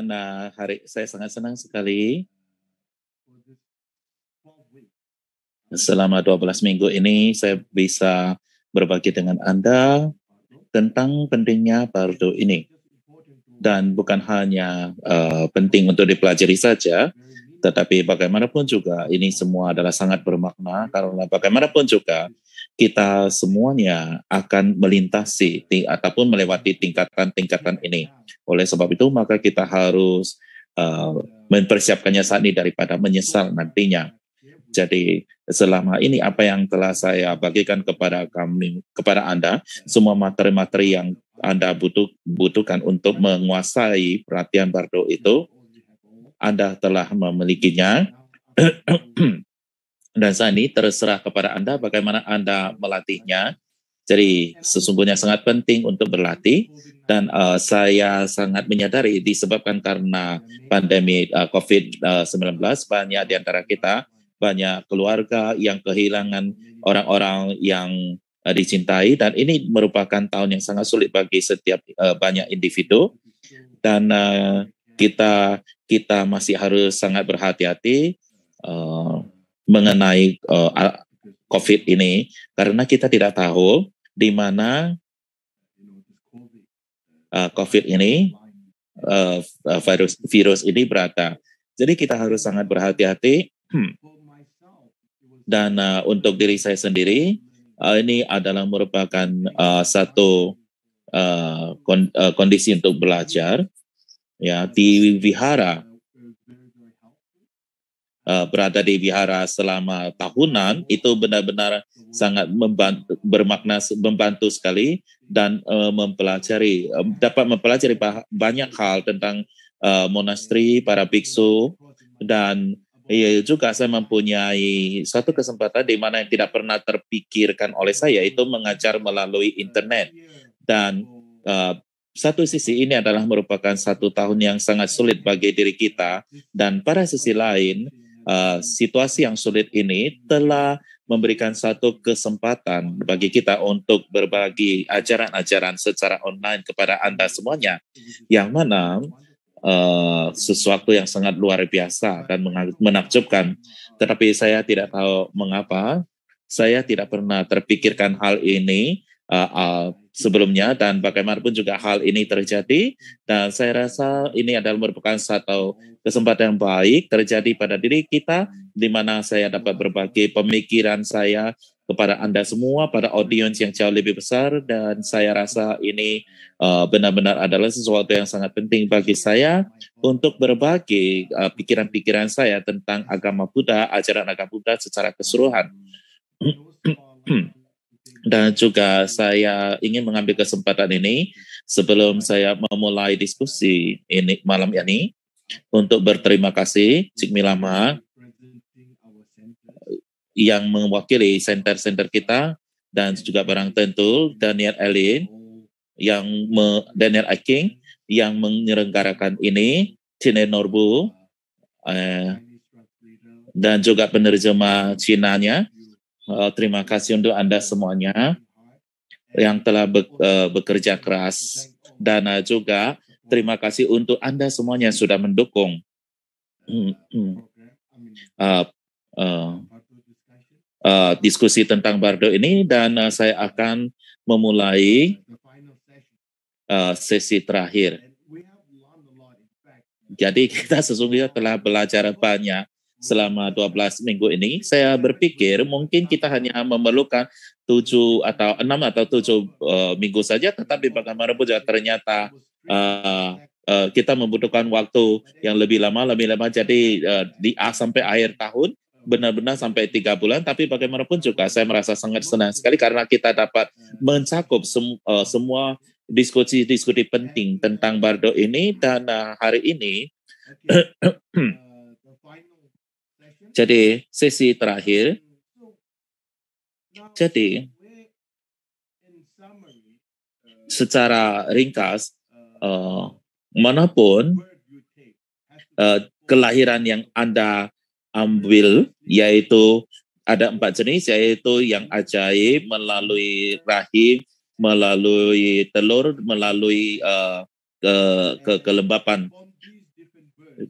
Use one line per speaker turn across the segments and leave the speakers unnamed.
Dan hari saya sangat senang sekali selama 12 minggu ini saya bisa berbagi dengan Anda tentang pentingnya Bardo ini. Dan bukan hanya penting untuk dipelajari saja, tetapi bagaimanapun juga ini semua adalah sangat bermakna karena bagaimanapun juga kita semuanya akan melintasi ataupun melewati tingkatan-tingkatan ini. Oleh sebab itu maka kita harus mempersiapkannya saat ini daripada menyesal nantinya. Jadi selama ini apa yang telah saya bagikan kepada Anda, semua materi-materi yang Anda butuhkan untuk menguasai perhatian Bardo itu, Anda telah memilikinya. Dan saat ini terserah kepada Anda bagaimana Anda melatihnya. Jadi sesungguhnya sangat penting untuk berlatih dan saya sangat menyadari disebabkan karena pandemi COVID-19 banyak di antara kita, banyak keluarga yang kehilangan orang-orang yang dicintai dan ini merupakan tahun yang sangat sulit bagi setiap banyak individu dan kita masih harus sangat berhati-hati mengenai COVID ini karena kita tidak tahu di mana COVID ini, virus ini berada. Jadi kita harus sangat berhati-hati. Dan untuk diri saya sendiri, ini adalah merupakan satu kondisi untuk belajar. Ya, di wihara, berada di wihara selama tahunan itu benar-benar sangat membantu sekali dan dapat mempelajari banyak hal tentang monasteri, para biksu dan juga saya mempunyai satu kesempatan di mana yang tidak pernah terpikirkan oleh saya itu mengajar melalui internet dan satu sisi ini adalah merupakan satu tahun yang sangat sulit bagi diri kita dan pada sisi lain situasi yang sulit ini telah memberikan satu kesempatan bagi kita untuk berbagi ajaran-ajaran secara online kepada Anda semuanya, yang mana sesuatu yang sangat luar biasa dan menakjubkan. Tetapi saya tidak tahu mengapa saya tidak pernah terpikirkan hal ini sebelumnya dan bagaimanapun juga hal ini terjadi dan saya rasa ini adalah merupakan satu kesempatan yang baik terjadi pada diri kita di mana saya dapat berbagi pemikiran saya kepada Anda semua pada audiens yang jauh lebih besar dan saya rasa ini benar-benar adalah sesuatu yang sangat penting bagi saya untuk berbagi pikiran-pikiran saya tentang agama Buddha, ajaran agama Buddha secara keseluruhan. Dan juga saya ingin mengambil kesempatan ini sebelum saya memulai diskusi ini malam ini untuk berterima kasih Cik Milama yang mewakili center-center kita dan juga barang tentu Daniel Elin Daniel Aking yang menyelenggarakan ini, Cine Norbu dan juga penerjemah Cinanya. Terima kasih untuk Anda semuanya yang telah bekerja keras dan juga terima kasih untuk Anda semuanya yang sudah mendukung diskusi tentang Bardo ini dan saya akan memulai sesi terakhir. Jadi kita sesungguhnya telah belajar banyak selama 12 minggu ini. Saya berpikir mungkin kita hanya memerlukan 6 atau 7 minggu saja, tetapi bagaimanapun juga ternyata kita membutuhkan waktu yang lebih lama, jadi sampai akhir tahun, benar-benar sampai 3 bulan, tapi bagaimanapun juga saya merasa sangat senang sekali karena kita dapat mencakup semua diskusi penting tentang Bardo ini dan hari ini jadi sesi terakhir. Jadi secara ringkas manapun kelahiran yang Anda ambil yaitu ada 4 jenis yaitu yang ajaib, melalui rahim, melalui telur, melalui kelembapan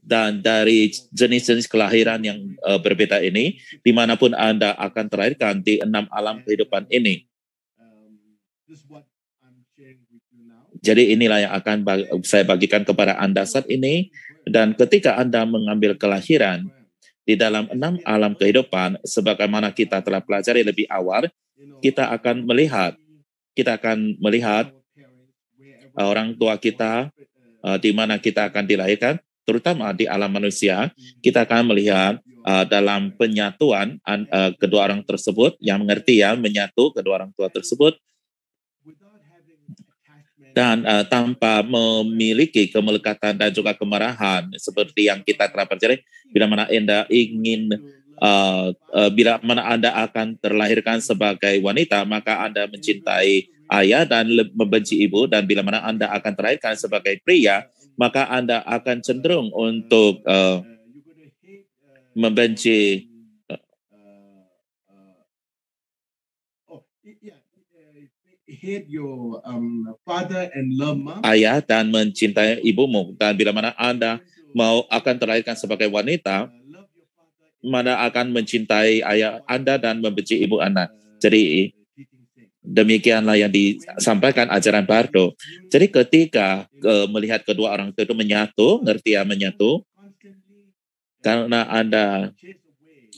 Dan dari jenis-jenis kelahiran yang berbeda ini, dimanapun Anda akan terlahirkan di 6 alam kehidupan ini. Jadi inilah yang akan saya bagikan kepada Anda saat ini. Dan ketika Anda mengambil kelahiran di dalam 6 alam kehidupan, sebagaimana kita telah pelajari lebih awal, kita akan melihat orang tua kita di mana kita akan dilahirkan, terutama di alam manusia. Kita akan melihat dalam penyatuan kedua orang tersebut, yang mengerti ya, menyatu kedua orang tua tersebut, dan tanpa memiliki kemelekatan dan juga kemarahan, seperti yang kita telah pelajari, bila mana Anda ingin bila mana Anda akan terlahirkan sebagai wanita, maka Anda mencintai ayah dan membenci ibu, dan bila mana Anda akan terlahirkan sebagai pria, maka Anda akan cenderung untuk membenci ayah dan mencintai ibumu. Dan bila mana Anda akan terlahirkan sebagai wanita, mana akan mencintai ayah Anda dan membenci ibu Anda. Jadi demikianlah yang disampaikan ajaran Bardo. Jadi ketika melihat kedua orang itu menyatu, ngerti ya, menyatu, karena Anda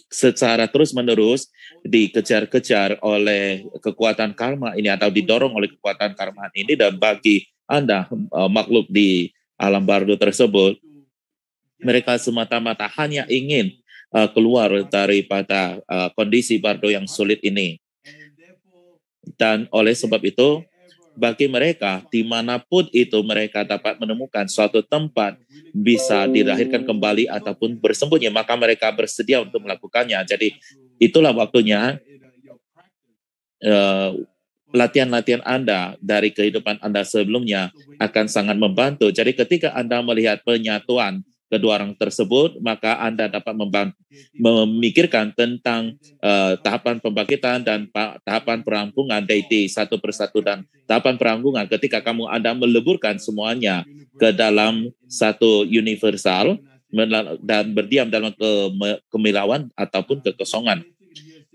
secara terus-menerus dikejar-kejar oleh kekuatan karma ini, atau didorong oleh kekuatan karma ini, dan bagi Anda makhluk di alam Bardo tersebut, mereka semata-mata hanya ingin keluar daripada kondisi Bardo yang sulit ini. Dan oleh sebab itu, bagi mereka, dimanapun itu mereka dapat menemukan suatu tempat bisa dilahirkan kembali ataupun bersembunyi, maka mereka bersedia untuk melakukannya. Jadi itulah waktunya latihan-latihan Anda dari kehidupan Anda sebelumnya akan sangat membantu. Jadi ketika Anda melihat penyatuan kedua orang tersebut, maka Anda dapat memikirkan tentang tahapan pembangkitan dan tahapan perampungan deity satu persatu, dan tahapan perampungan ketika Anda meleburkan semuanya ke dalam satu universal dan berdiam dalam kemilauan ataupun kekosongan.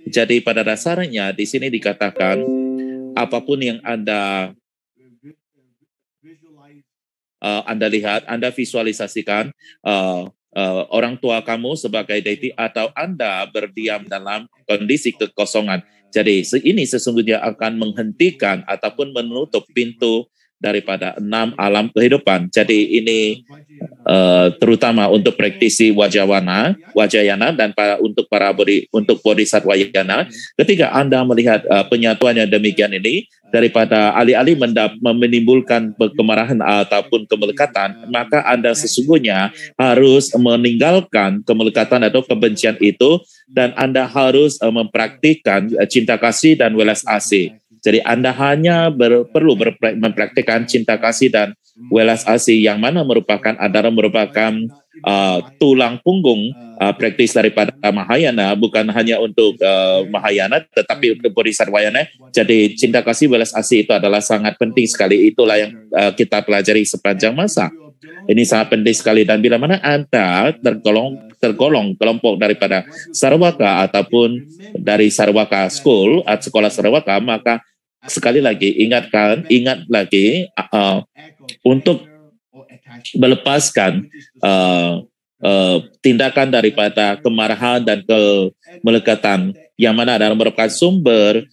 Jadi pada dasarnya di sini dikatakan apapun yang Anda lihat, Anda visualisasikan orang tua kamu sebagai deity, atau Anda berdiam dalam kondisi kekosongan. Jadi ini sesungguhnya akan menghentikan ataupun menutup pintu daripada 6 alam kehidupan. Jadi ini terutama untuk praktisi Wajayana dan untuk bodhisatwayana. Ketika Anda melihat penyatuan yang demikian ini, daripada alih-alih menimbulkan kemarahan ataupun kemelekatan, maka Anda sesungguhnya harus meninggalkan kemelekatan atau kebencian itu, dan Anda harus mempraktikkan cinta kasih dan welas asih. Jadi Anda hanya perlu mempraktikkan cinta kasih dan welas asih, yang mana merupakan tulang punggung praktis daripada Mahayana, bukan hanya untuk Mahayana tetapi untuk Bodhisatwayana. Jadi cinta kasih welas asih itu adalah sangat penting sekali. Itulah yang kita pelajari sepanjang masa. Ini sangat penting sekali, dan bila mana Anda tergolong kelompok daripada Sarwaka ataupun dari Sarwaka School atau sekolah Sarwaka, maka sekali lagi ingat lagi untuk melepaskan tindakan daripada kemarahan dan kemelekatan, yang mana adalah merupakan sumber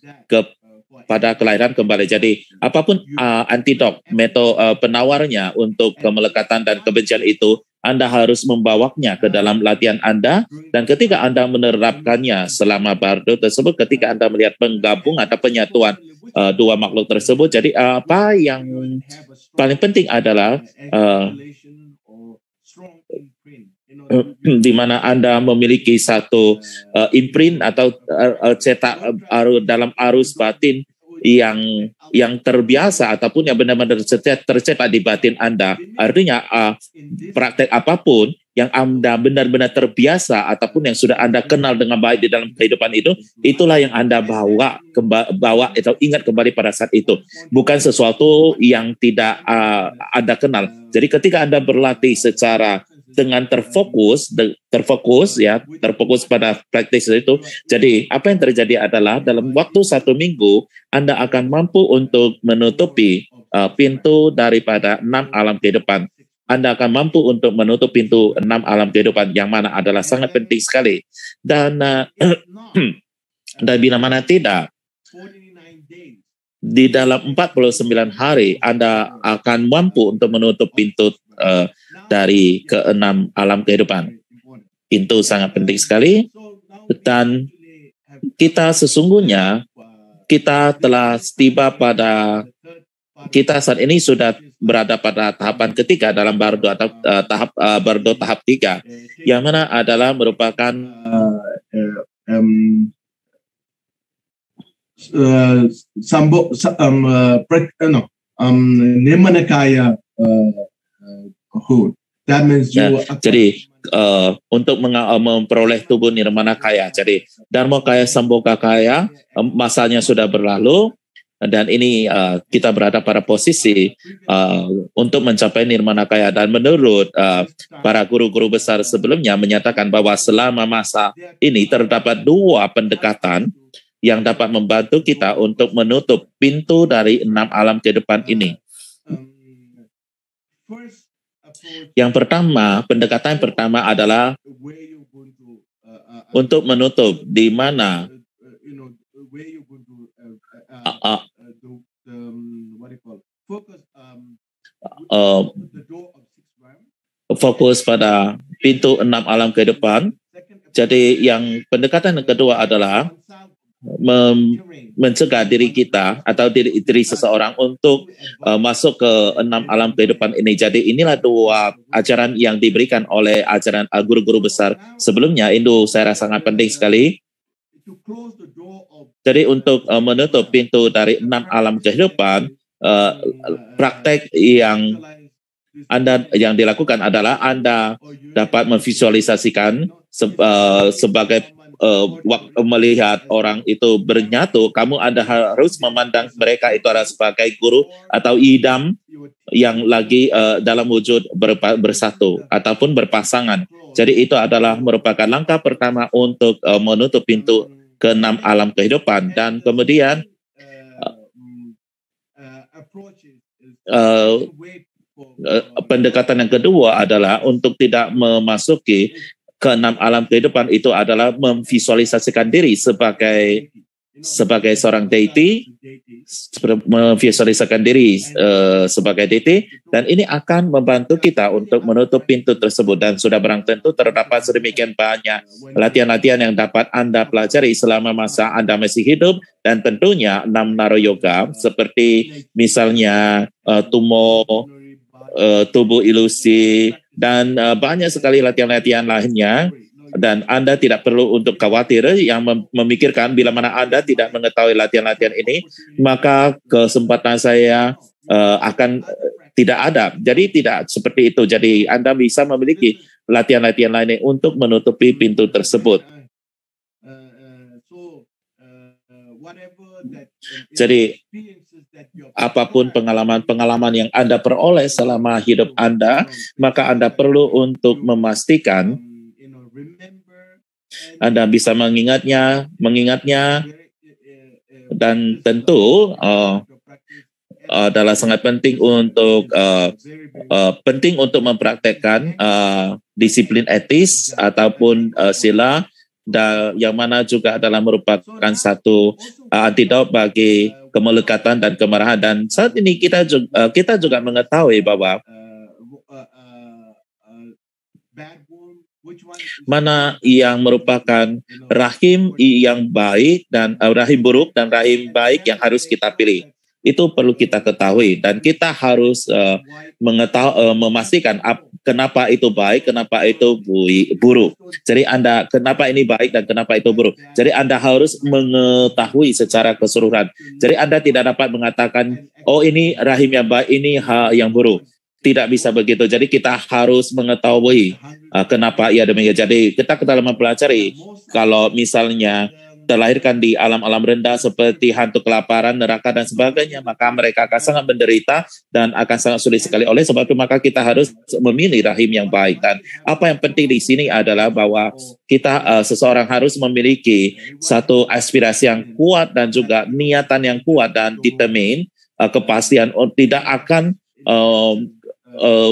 pada kelahiran kembali. Jadi apapun antidot, metode penawarnya untuk kemelekatan dan kebencian itu, Anda harus membawanya ke dalam latihan Anda, dan ketika Anda menerapkannya selama Bardo tersebut, ketika Anda melihat penggabung atau penyatuan dua makhluk tersebut, jadi apa yang paling penting adalah di mana Anda memiliki satu imprint atau cetak dalam arus batin yang terbiasa ataupun yang benar-benar tercetak di batin Anda. Artinya praktek apapun yang Anda benar-benar terbiasa ataupun yang sudah Anda kenal dengan baik di dalam kehidupan itu, itulah yang Anda bawa atau ingat kembali pada saat itu. Bukan sesuatu yang tidak Anda kenal. Jadi ketika Anda berlatih secara dengan terfokus pada praktis itu. Jadi apa yang terjadi adalah dalam waktu 1 minggu Anda akan mampu untuk menutupi pintu daripada 6 alam kehidupan. Anda akan mampu untuk menutup pintu 6 alam kehidupan, yang mana adalah sangat penting sekali. Dan dan bila mana tidak, di dalam 49 hari Anda akan mampu untuk menutup pintu dari ke-6 alam kehidupan. Itu sangat penting sekali. Dan kita sesungguhnya kita telah tiba pada, kita saat ini sudah berada pada tahapan ketiga dalam bardo atau tahap 3, yang mana adalah merupakan
Nirmanakaya hood. That means you
jadi untuk memperoleh tubuh nirmanakaya. Jadi dharmakaya sambhogakaya masanya sudah berlalu, dan ini kita berada pada posisi untuk mencapai nirmanakaya. Dan menurut para guru-guru besar sebelumnya menyatakan bahwa selama masa ini terdapat 2 pendekatan yang dapat membantu kita untuk menutup pintu dari 6 alam kehidupan ini. Yang pertama, pendekatan pertama adalah untuk menutup di mana fokus pada pintu 6 alam kehidupan. Jadi yang pendekatan yang kedua adalah mencegah diri kita atau diri seseorang untuk masuk ke 6 alam kehidupan ini. Jadi inilah 2 ajaran yang diberikan oleh ajaran guru-guru besar sebelumnya. Itu saya rasa sangat penting sekali. Jadi untuk menutup pintu dari 6 alam kehidupan, praktek yang dilakukan adalah Anda dapat memvisualisasikan sebagai waktu melihat orang itu bernyatu, Anda harus memandang mereka itu adalah sebagai guru atau idam yang lagi dalam wujud bersatu ataupun berpasangan. Jadi itu adalah merupakan langkah pertama untuk menutup pintu ke-6 alam kehidupan. Dan kemudian pendekatan yang kedua adalah untuk tidak memasuki ke-6 alam kehidupan. Itu adalah memvisualisasikan diri sebagai seorang deity, memvisualisasikan diri sebagai deity, dan ini akan membantu kita untuk menutup pintu tersebut. Dan sudah barang tentu terdapat sedemikian banyak latihan-latihan yang dapat Anda pelajari selama masa Anda masih hidup, dan tentunya 6 Naro Yoga seperti misalnya tubuh ilusi, dan banyak sekali latihan-latihan lainnya. Dan Anda tidak perlu untuk khawatir yang memikirkan bila mana Anda tidak mengetahui latihan-latihan ini, maka kesempatan saya akan tidak ada. Jadi tidak seperti itu. Jadi Anda bisa memiliki latihan-latihan lainnya untuk menutupi pintu tersebut. Jadi apapun pengalaman yang Anda peroleh selama hidup Anda, maka Anda perlu untuk memastikan Anda bisa mengingatnya, dan tentu adalah sangat penting untuk mempraktekkan disiplin etis ataupun sila, dan yang mana juga adalah merupakan satu antidot bagi kemelekatan dan kemarahan. Dan saat ini kita juga mengetahui bahwa mana yang merupakan rahim yang baik dan rahim buruk dan rahim baik yang harus kita pilih. Itu perlu kita ketahui, dan kita harus memastikan kenapa itu baik, kenapa itu buruk. Jadi kenapa ini baik dan kenapa itu buruk. Jadi Anda harus mengetahui secara keseluruhan. Jadi Anda tidak dapat mengatakan, oh ini rahim yang baik, ini yang buruk. Tidak bisa begitu. Jadi kita harus mengetahui kenapa ia demikian. Jadi kita dalam mempelajari, kalau misalnya terlahirkan di alam-alam rendah seperti hantu kelaparan, neraka dan sebagainya, maka mereka akan sangat menderita dan akan sangat sulit sekali. Oleh sebab itu maka kita harus memilih rahim yang baik. Dan apa yang penting di sini adalah bahwa kita seseorang harus memiliki satu aspirasi yang kuat dan juga niatan yang kuat dan determine, kepastian tidak akan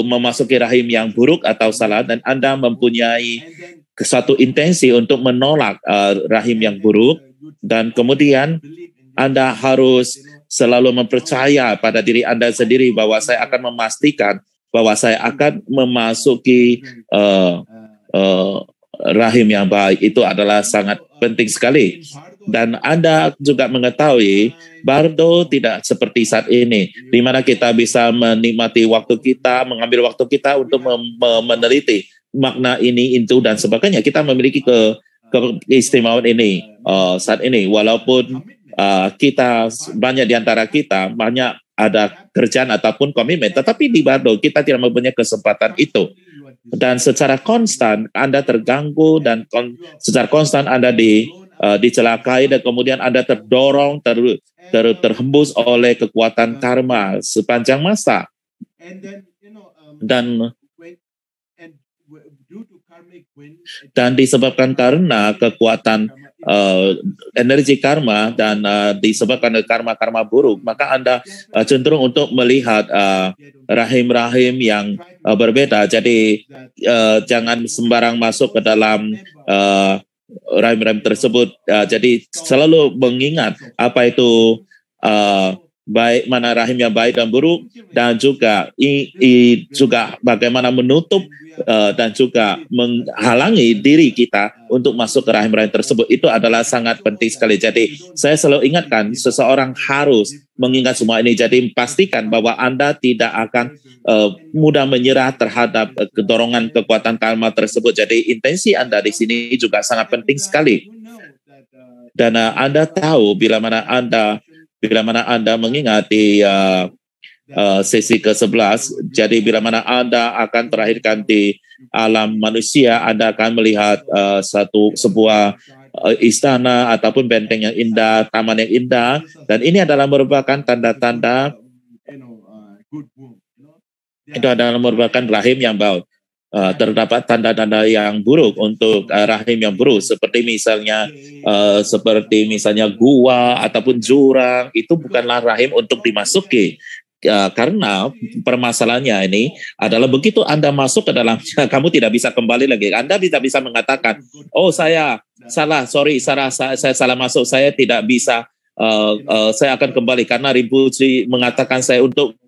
memasuki rahim yang buruk atau salah, dan Anda mempunyai satu intensi untuk menolak rahim yang buruk, dan kemudian Anda harus selalu mempercaya pada diri Anda sendiri bahwa saya akan memastikan bahwa saya akan memasuki rahim yang baik. Itu adalah sangat penting sekali. Dan Anda juga mengetahui, Bardo tidak seperti saat ini, di mana kita bisa menikmati waktu kita, mengambil waktu kita untuk meneliti makna ini, itu, dan sebagainya. Kita memiliki keistimewaan ini saat ini, walaupun kita banyak di antara kita banyak ada kerjaan ataupun komitmen, tetapi di Bardo kita tidak mempunyai kesempatan itu. Dan secara konstan Anda terganggu, dan secara konstan Anda dicelakai, dan kemudian Anda terdorong, terhembus oleh kekuatan karma sepanjang masa. Dan disebabkan karena kekuatan energi karma, dan disebabkan karma-karma buruk, maka Anda cenderung untuk melihat rahim-rahim yang berbeda. Jadi jangan sembarang masuk ke dalam rahim-rahim tersebut. Jadi selalu mengingat apa itu baik, mana rahim yang baik dan buruk, dan juga juga bagaimana menutup dan juga menghalangi diri kita untuk masuk ke rahim-rahim tersebut. Itu adalah sangat penting sekali. Jadi saya selalu ingatkan, seseorang harus mengingat semua ini. Jadi pastikan bahwa Anda tidak akan mudah menyerah terhadap dorongan kekuatan karma tersebut. Jadi intensi Anda di sini juga sangat penting sekali. Dan Anda tahu bila mana Anda mengingat di sesi ke-11, jadi bila mana Anda akan terlahirkan di alam manusia, Anda akan melihat sebuah istana ataupun benteng yang indah, taman yang indah, dan ini adalah merupakan tanda-tanda, itu adalah merupakan rahim yang baik. Terdapat tanda-tanda yang buruk untuk rahim yang buruk, seperti misalnya gua ataupun jurang. Itu bukanlah rahim untuk dimasuki. Karena permasalahannya ini adalah begitu Anda masuk ke dalamnya, kamu tidak bisa kembali lagi. Anda tidak bisa mengatakan, oh saya salah, saya salah masuk, saya tidak bisa, saya akan kembali karena Rinpoche mengatakan saya untuk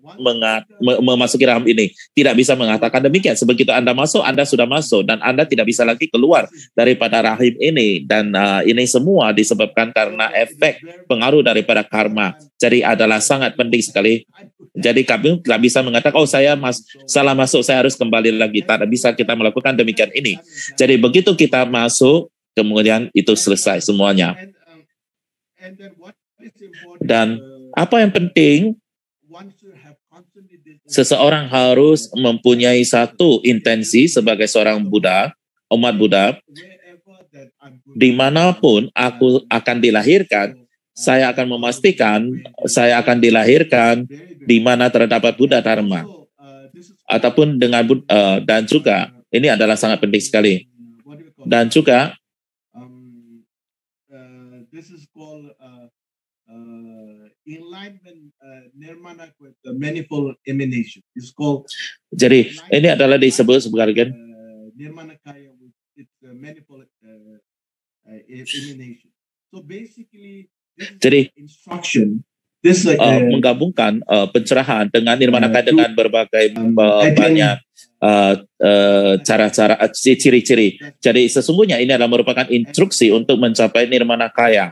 memasuki rahim ini. Tidak bisa mengatakan demikian. Sebegitu Anda masuk, Anda sudah masuk, dan Anda tidak bisa lagi keluar daripada rahim ini. Dan ini semua disebabkan karena efek pengaruh daripada karma. Jadi adalah sangat penting sekali. Jadi kami tidak bisa mengatakan, oh saya salah masuk, saya harus kembali lagi. Tidak bisa kita melakukan demikian ini. Jadi begitu kita masuk, kemudian itu selesai semuanya. Dan apa yang penting, seseorang harus mempunyai satu intensi sebagai seorang Buddha, umat Buddha. Dimanapun aku akan dilahirkan, saya akan memastikan saya akan dilahirkan di mana terdapat Buddha Dharma, ataupun dengan dan juga ini adalah sangat penting sekali. Dan juga jadi ini adalah disebut sebagai jadi menggabungkan pencerahan dengan nirmanakaya dengan berbagai banyak cara-cara, ciri-ciri. Jadi sesungguhnya ini adalah merupakan instruksi untuk mencapai nirmanakaya.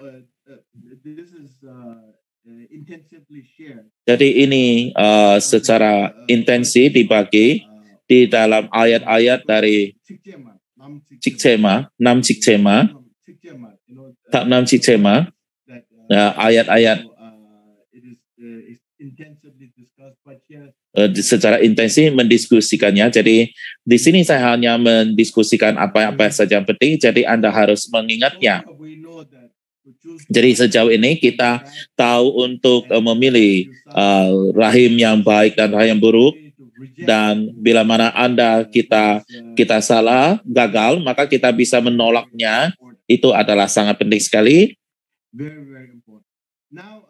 Jadi ini secara intensi dibagi di dalam ayat-ayat dari Cikcema, 6 Cikcema, ayat-ayat secara intensif mendiskusikannya. Jadi di sini saya hanya mendiskusikan apa-apa saja yang penting. Jadi Anda harus mengingatnya. Jadi sejauh ini kita tahu untuk memilih rahim yang baik dan rahim yang buruk. Dan bila mana Anda kita salah, gagal, maka kita bisa menolaknya. Itu adalah sangat penting sekali.
Very, very important. Now,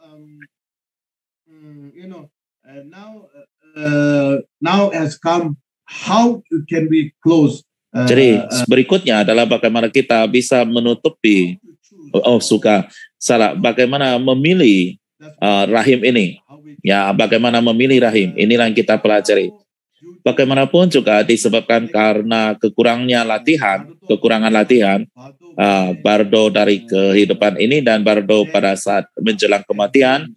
now has come. How can we close?
Jadi berikutnya adalah bagaimana kita bisa menutupi. Bagaimana memilih rahim ini? Ya, bagaimana memilih rahim? Inilah yang kita pelajari. Bagaimanapun juga disebabkan karena kekurangan latihan, bardo dari kehidupan ini dan bardo pada saat menjelang kematian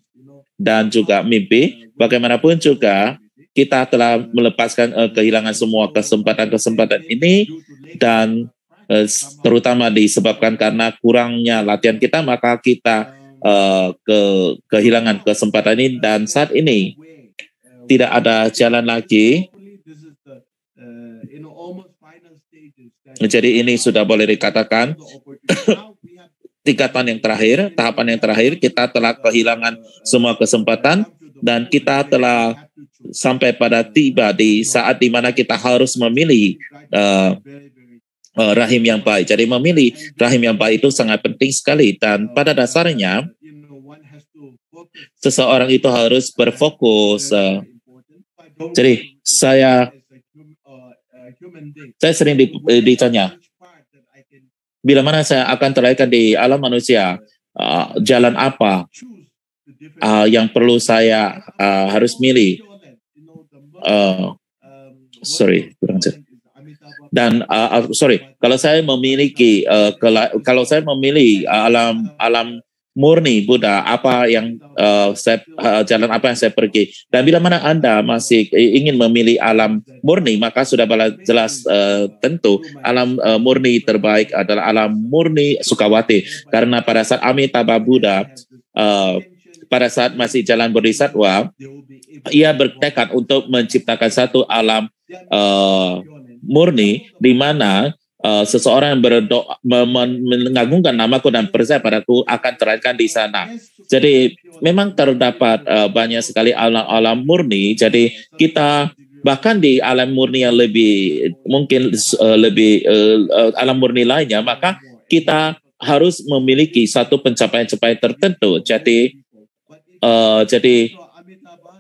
dan juga mimpi. Bagaimanapun juga kita telah melepaskan kehilangan semua kesempatan-kesempatan ini dan terutama disebabkan karena kurangnya latihan kita, maka kita kehilangan kesempatan ini dan saat ini tidak ada jalan lagi. Jadi ini sudah boleh dikatakan tahapan yang terakhir, kita telah kehilangan semua kesempatan dan kita telah sampai pada tiba di saat di mana kita harus memilih rahim yang baik. Jadi memilih rahim yang baik itu sangat penting sekali dan pada dasarnya seseorang itu harus berfokus. Jadi saya sering ditanya, bila mana saya akan terlahirkan di alam manusia, jalan apa yang perlu saya harus milih? Kalau saya memilih alam murni Buddha, jalan apa yang saya pergi. Dan bila mana Anda masih ingin memilih alam murni, maka sudah jelas tentu alam murni terbaik adalah alam murni Sukawati. Karena pada saat Amitabha Buddha, pada saat masih jalan bodhisatwa, ia bertekad untuk menciptakan satu alam murni di mana seseorang yang berdoa mengagungkan namaku dan percaya padaku akan terlahirkan di sana. Jadi memang terdapat banyak sekali alam murni. Jadi kita bahkan di alam murni yang lebih alam murni lainnya, maka kita harus memiliki satu pencapaian tertentu. Jadi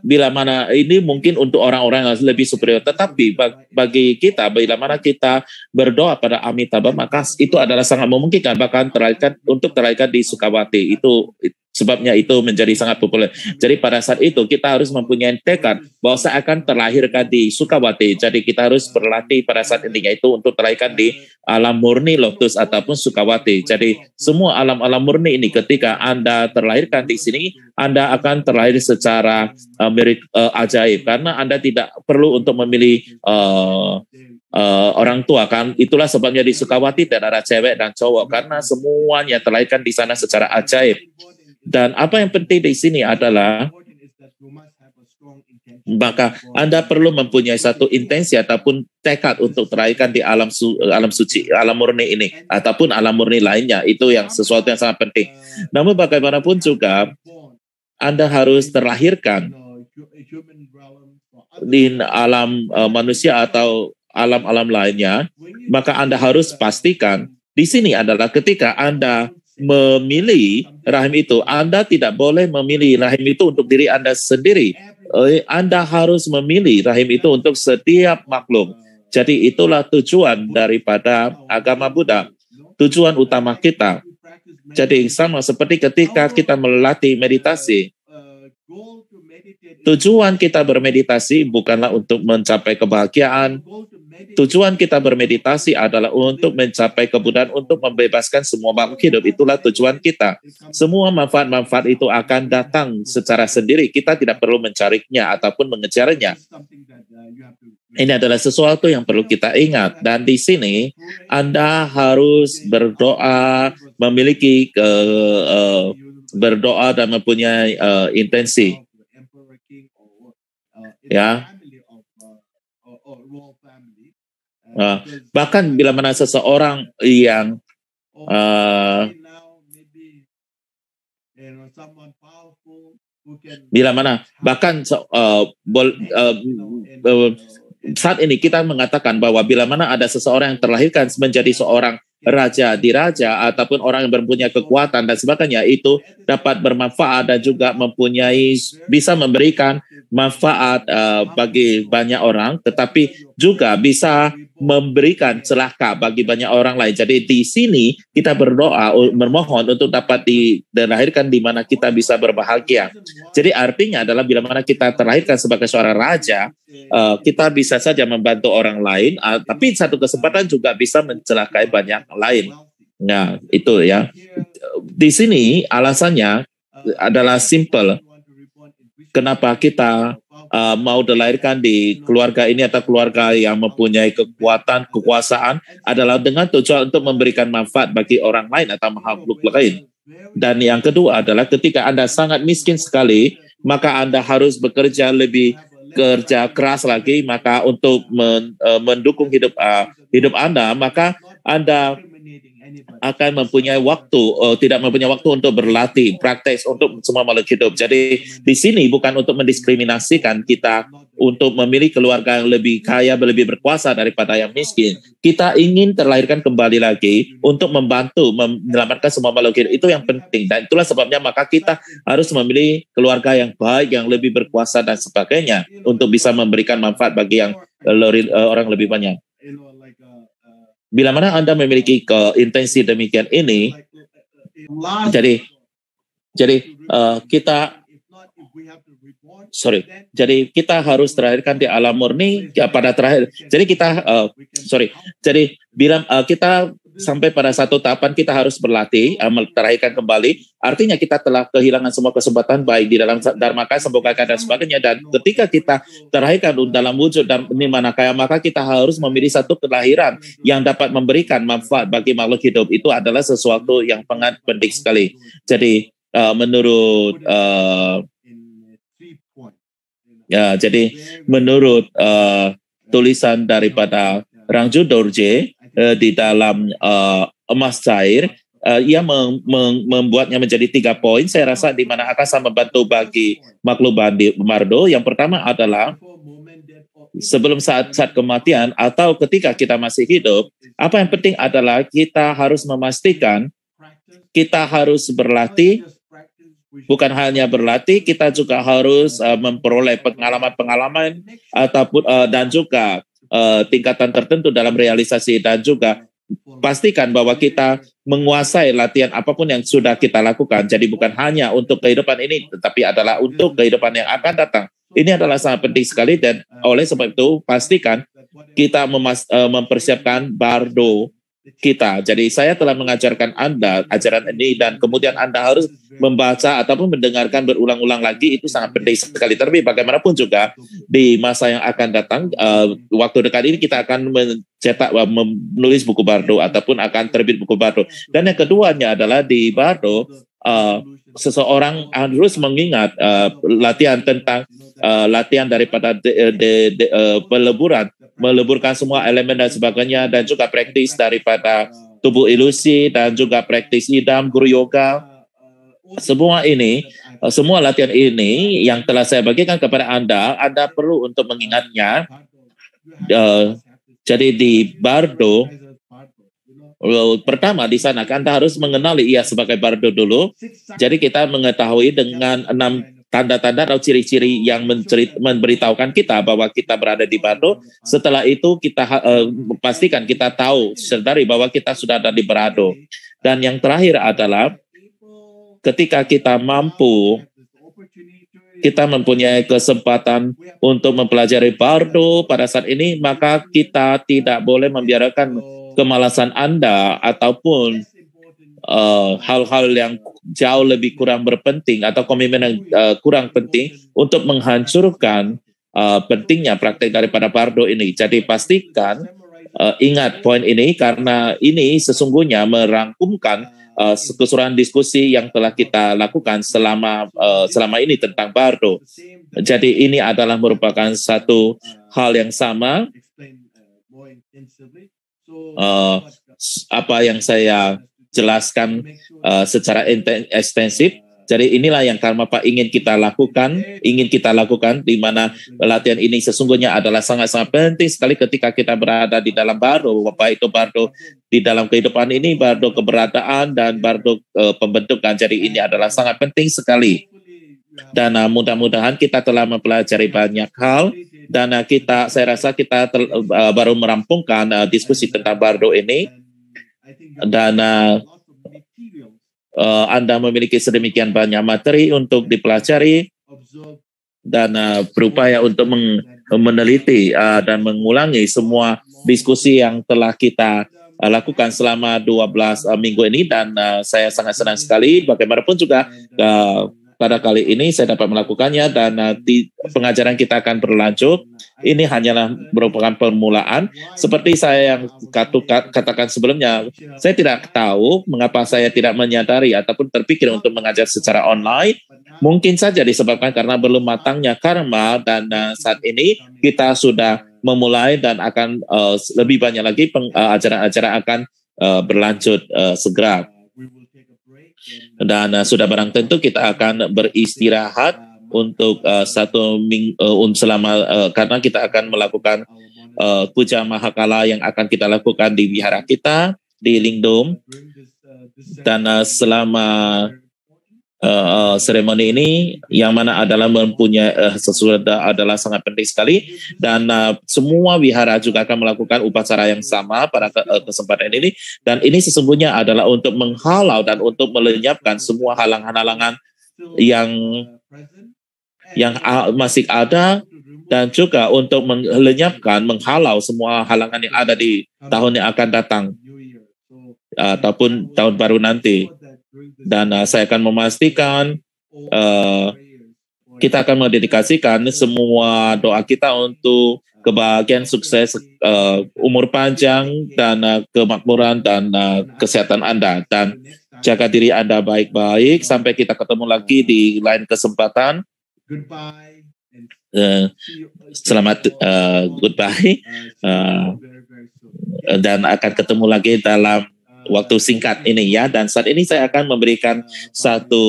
bila mana ini mungkin untuk orang-orang yang lebih superior, tetapi bagi kita, bila mana kita berdoa pada Amitabha, maka itu adalah sangat memungkinkan bahkan terlahirkan di Sukawati. Itu sebabnya itu menjadi sangat populer. Jadi pada saat itu kita harus mempunyai tekad bahwa saya akan terlahirkan di Sukawati. Jadi kita harus berlatih pada saat ini, yaitu untuk terlahirkan di alam murni Lotus ataupun Sukawati. Jadi semua alam-alam murni ini ketika Anda terlahirkan di sini, Anda akan terlahir secara ajaib karena Anda tidak perlu untuk memilih orang tua kan. Itulah sebabnya di Sukawati tidak ada cewek dan cowok karena semuanya terlahirkan di sana secara ajaib. Dan apa yang penting di sini adalah maka Anda perlu mempunyai satu intensi ataupun tekad untuk terlahirkan di alam suci, alam murni ini ataupun alam murni lainnya. Itu yang sesuatu yang sangat penting. Namun bagaimanapun juga Anda harus terlahirkan di alam manusia atau alam-alam lainnya, maka Anda harus pastikan di sini adalah ketika Anda memilih rahim itu, Anda tidak boleh memilih rahim itu untuk diri Anda sendiri. Anda harus memilih rahim itu untuk setiap makhluk. Jadi itulah tujuan daripada agama Buddha, tujuan utama kita. Jadi sama seperti ketika kita melatih meditasi, tujuan kita bermeditasi bukanlah untuk mencapai kebahagiaan. Tujuan kita bermeditasi adalah untuk mencapai kebuddhaan, untuk membebaskan semua makhluk hidup. Itulah tujuan kita. Semua manfaat-manfaat itu akan datang secara sendiri. Kita tidak perlu mencarinya ataupun mengejarnya. Ini adalah sesuatu yang perlu kita ingat. Dan di sini Anda harus berdoa, memiliki berdoa dan mempunyai intensi. Ya. Bahkan bila mana seseorang yang Bila mana bahkan saat ini kita mengatakan bahwa bila mana ada seseorang yang terlahirkan menjadi seorang raja di raja ataupun orang yang mempunyai kekuatan dan sebagainya, itu dapat bermanfaat dan juga bisa memberikan manfaat bagi banyak orang, tetapi juga bisa memberikan celaka bagi banyak orang lain. Jadi di sini kita berdoa, memohon untuk dapat dilahirkan di mana kita bisa berbahagia. Jadi artinya adalah bila mana kita terlahirkan sebagai seorang raja, kita bisa saja membantu orang lain, tapi satu kesempatan juga bisa mencelakai banyak lain. Nah, itu ya. Di sini alasannya adalah simple. Kenapa kita mau dilahirkan di keluarga ini atau keluarga yang mempunyai kekuasaan adalah dengan tujuan untuk memberikan manfaat bagi orang lain atau makhluk lain. Dan yang kedua adalah ketika Anda sangat miskin sekali, maka Anda harus bekerja keras lagi, maka untuk mendukung hidup Anda, maka Anda akan mempunyai waktu, tidak mempunyai waktu untuk berlatih, praktek untuk semua makhluk hidup. Jadi di sini bukan untuk mendiskriminasikan kita untuk memilih keluarga yang lebih kaya, lebih berkuasa daripada yang miskin. Kita ingin terlahirkan kembali lagi untuk membantu, menyelamatkan semua makhluk hidup. Itu yang penting. Dan itulah sebabnya maka kita harus memilih keluarga yang baik, yang lebih berkuasa dan sebagainya untuk bisa memberikan manfaat bagi yang orang lebih banyak. Bila mana Anda memiliki intensi demikian ini, jadi kita harus terlahirkan di alam murni ya pada terakhir. Jadi bila kita sampai pada satu tahapan kita harus berlatih, terlahirkan kembali. Artinya kita telah kehilangan semua kesempatan baik di dalam dharmaka, sembokaka dan sebagainya. Dan ketika kita terlahirkan dalam wujud dan nimanakaya, maka kita harus memilih satu kelahiran yang dapat memberikan manfaat bagi makhluk hidup. Itu adalah sesuatu yang sangat penting sekali. Jadi menurut tulisan daripada Rangju Dorje di dalam emas cair, ia membuatnya menjadi 3 poin. Saya rasa di mana akan sangat membantu bagi makhluk Bardo. Yang pertama adalah sebelum saat kematian atau ketika kita masih hidup, apa yang penting adalah kita harus memastikan kita harus berlatih. Bukan hanya berlatih, kita juga harus memperoleh pengalaman-pengalaman ataupun dan juga tingkatan tertentu dalam realisasi, dan juga pastikan bahwa kita menguasai latihan apapun yang sudah kita lakukan. Jadi bukan hanya untuk kehidupan ini, tetapi adalah untuk kehidupan yang akan datang. Ini adalah sangat penting sekali, dan oleh sebab itu pastikan kita mempersiapkan bardo kita. Jadi saya telah mengajarkan Anda ajaran ini, dan kemudian Anda harus membaca ataupun mendengarkan berulang-ulang lagi. Itu sangat penting sekali. Tapi bagaimanapun juga di masa yang akan datang, waktu dekat ini kita akan mencetak, menulis buku bardo ataupun akan terbit buku bardo. Dan yang keduanya adalah di bardo, seseorang harus mengingat latihan tentang latihan daripada peleburan, meleburkan semua elemen dan sebagainya, dan juga praktis daripada tubuh ilusi, dan juga praktis idam, guru yoga. Semua latihan ini yang telah saya bagikan kepada Anda perlu untuk mengingatnya. Jadi di bardo, pertama di sana Anda harus mengenali ia sebagai bardo dulu. Jadi kita mengetahui dengan 6 tanda-tanda atau ciri-ciri yang memberitahukan kita bahwa kita berada di bardo. Setelah itu kita pastikan kita tahu, sadari bahwa kita sudah ada di bardo. Dan yang terakhir adalah ketika kita mampu, kita mempunyai kesempatan untuk mempelajari bardo pada saat ini, maka kita tidak boleh membiarkan kemalasan Anda ataupun hal-hal yang jauh lebih kurang berpenting atau komitmen yang kurang penting untuk menghancurkan pentingnya praktek daripada bardo ini. Jadi pastikan ingat poin ini, karena ini sesungguhnya merangkumkan keseluruhan diskusi yang telah kita lakukan selama ini tentang bardo. Jadi ini adalah merupakan satu hal yang sama. Apa yang saya jelaskan secara ekstensif Jadi inilah yang Karma Pak ingin kita lakukan, di mana latihan ini sesungguhnya adalah sangat-sangat penting sekali ketika kita berada di dalam bardo, Bapak, itu bardo di dalam kehidupan ini, bardo keberadaan dan bardo pembentukan. Jadi ini adalah sangat penting sekali. Dan mudah-mudahan kita telah mempelajari banyak hal, dan saya rasa kita baru merampungkan diskusi tentang bardo ini, dan Anda memiliki sedemikian banyak materi untuk dipelajari dan berupaya untuk meneliti dan mengulangi semua diskusi yang telah kita lakukan selama 12 minggu ini, dan saya sangat senang sekali bagaimanapun juga pada kali ini saya dapat melakukannya, dan pengajaran kita akan berlanjut. Ini hanyalah merupakan permulaan. Seperti saya yang katakan sebelumnya, saya tidak tahu mengapa saya tidak menyadari ataupun terpikir untuk mengajar secara online. Mungkin saja disebabkan karena belum matangnya karma, dan saat ini kita sudah memulai dan akan lebih banyak lagi acara-acara akan berlanjut segera. Dan sudah barang tentu kita akan beristirahat untuk 1 minggu karena kita akan melakukan puja mahakala yang akan kita lakukan di wihara kita di Lingdom, dan selama seremoni ini yang mana adalah mempunyai sesuatu adalah sangat penting sekali, dan semua wihara juga akan melakukan upacara yang sama pada kesempatan ini, dan ini sesungguhnya adalah untuk menghalau dan untuk melenyapkan semua halangan-halangan yang masih ada, dan juga untuk menghalau semua halangan yang ada di tahun yang akan datang ataupun tahun baru nanti. Dan saya akan memastikan kita akan mendedikasikan semua doa kita untuk kebahagiaan, sukses, umur panjang, dan kemakmuran dan kesehatan Anda. Dan jaga diri Anda baik-baik sampai kita ketemu lagi di lain kesempatan. Selamat goodbye, dan akan ketemu lagi dalam waktu singkat ini ya. Dan saat ini saya akan memberikan satu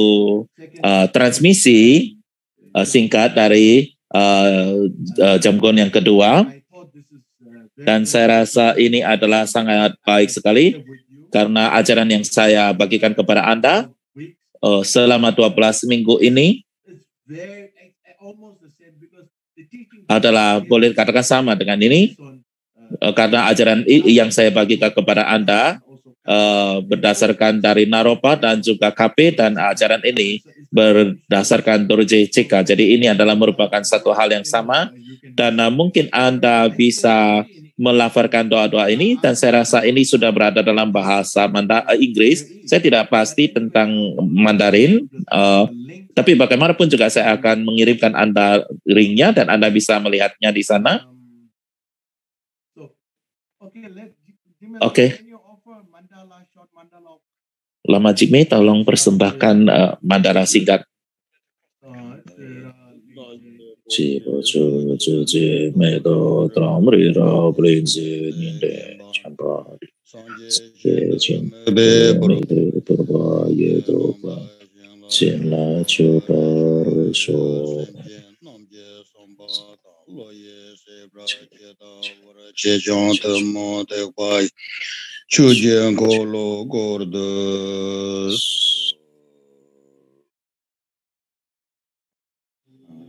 transmisi singkat dari Jamgon yang kedua, dan saya rasa ini adalah sangat baik sekali karena ajaran yang saya bagikan kepada Anda selama 12 minggu ini adalah boleh katakan sama dengan ini, karena ajaran yang saya bagikan kepada Anda berdasarkan dari Naropa dan juga KP, dan ajaran ini berdasarkan Dorje CK. Jadi ini adalah merupakan satu hal yang sama, dan mungkin Anda bisa melafalkan doa-doa ini, dan saya rasa ini sudah berada dalam bahasa Inggris. Saya tidak pasti tentang Mandarin, tapi bagaimanapun juga saya akan mengirimkan Anda linknya dan Anda bisa melihatnya di sana. Oke. Lama Jigme, tolong persembahkan mandala singkat.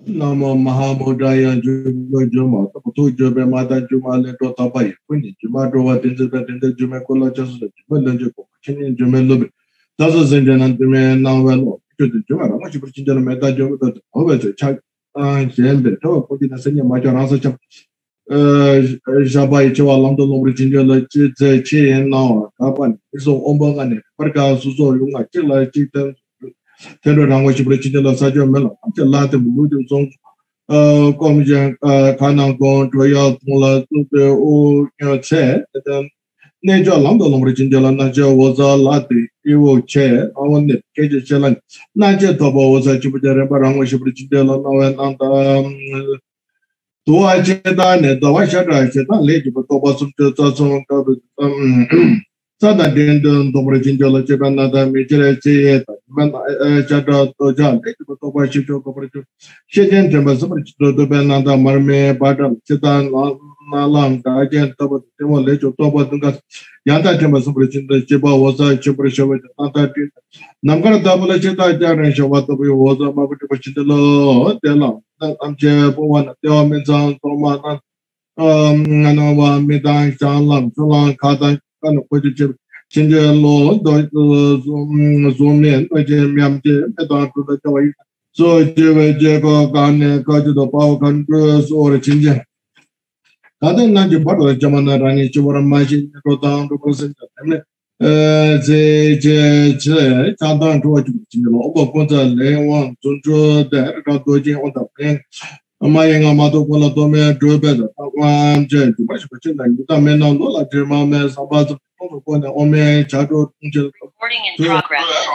Namo Mahamudaya Juba Juma, Tujuh Bemada Juma Leto Tapai, Puni, Juma Dova Dinda Juma Kola Jasu, Juma Lenjuko, Chinin Juma Lubi, Tazo Zinjan and Juma Navel, Juma, much Virginia Meta Juma, over the Chak, Jen, putting a senior Majarasa Chap, Jabai Chua London, Virginia, Chi and now, Kapan, so Ombangane, Parka Suzo, Lunga, Chilla, Chitan. Tendo language Virginia Sajo Melo, until Latin Mudu Song, Comjan, Kanan Gon, Toya, Mula, O chair, then Nature London, Virginia, Naja was a Lati, Evo chair, on the Cage Challenge. Naja Toba was a Jupiter, language Virginia, and do I check on it? The Washa, I said, not late, but Toba Sada dendon dobro jinjolo chebana da mijere cheyeta man chada to jan ekto to ba chicho ko pro shejen temba sabri to do bana da marme badam chetan nalam da jen to bo temo lecho to bo dunga yanda temba sabri chinda cheba wasa chepre shava tata tin namkara da bola cheta jaran shava to bo wasa ma bit pachindalo tela amche bo wan teo menzan to ma ano wa medan chalam chalan khada kan ko je chinje lo do zomen ko je myam je medan ko da chawai so je ko kan ko je do pa kan ko so re chinje kada na je ba do jamana rani chwara ma ji ko da ko se ne je cha dan to ju chinje lo ba ko da le wang zun zhe da ga do je on da Amaya Mato Kola Tome Drobeda, Wan Jen, to Bash Pachina, Utamena, Lola, Germama, Sabato, Ome, Chato,
Recording in progress.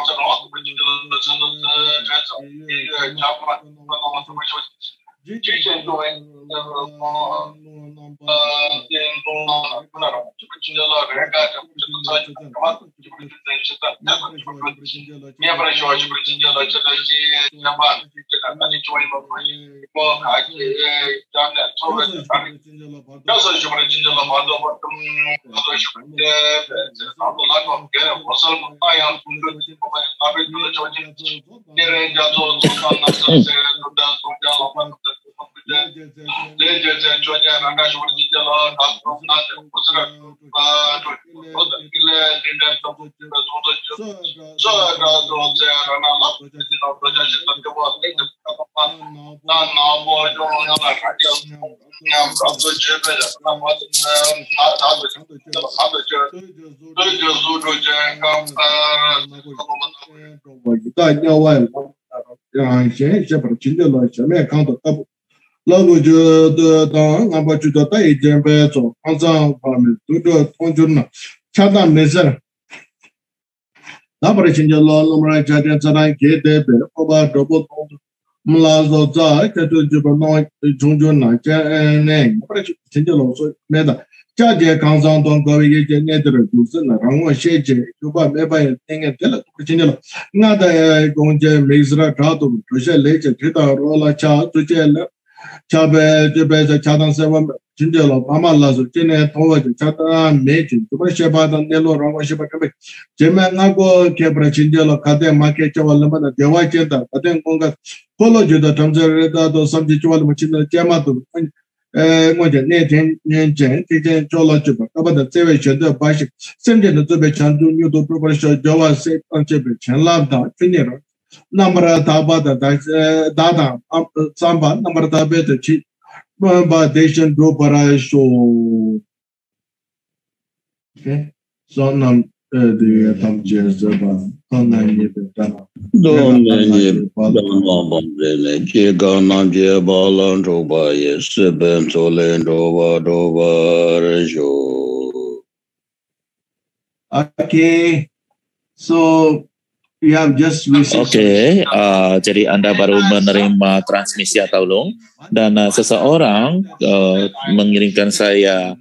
Chaje Kansan Don Gavi Nether, Rango Sheje, Yuba Meba, and Telechinelo. Nada Gonje, Mizra Tato, Russia Lake, Tita Rola Cha, Tuchel, Chabe, Jebeza, Chatan Seven, Chindelo, Mama Lazo, Chine, Tova, Chata, Mating, Tubasheba, and Nelo, Rango Sheba, Jemenago, Kebra Chindelo, Kade, Market, Chavala, Dewacheta, Aden Conga, Polo Juda, Tamzereda, some Jichual, Machina, Yamato. Moja Netin Yen Tijan Chola Chuba, about the Seven the Bashi, sending the Tubechan to new to Proportion Java Safe on Chibich and Lavda, Finero, number Tabata, Dada, Samba, number Tabeta, Chip, Badation, Dopara show. Okay, so now the Tamjers about
Don't
Okay, so we have just
Oke, jadi Anda baru menerima transmisi atau long dan seseorang mengirimkan saya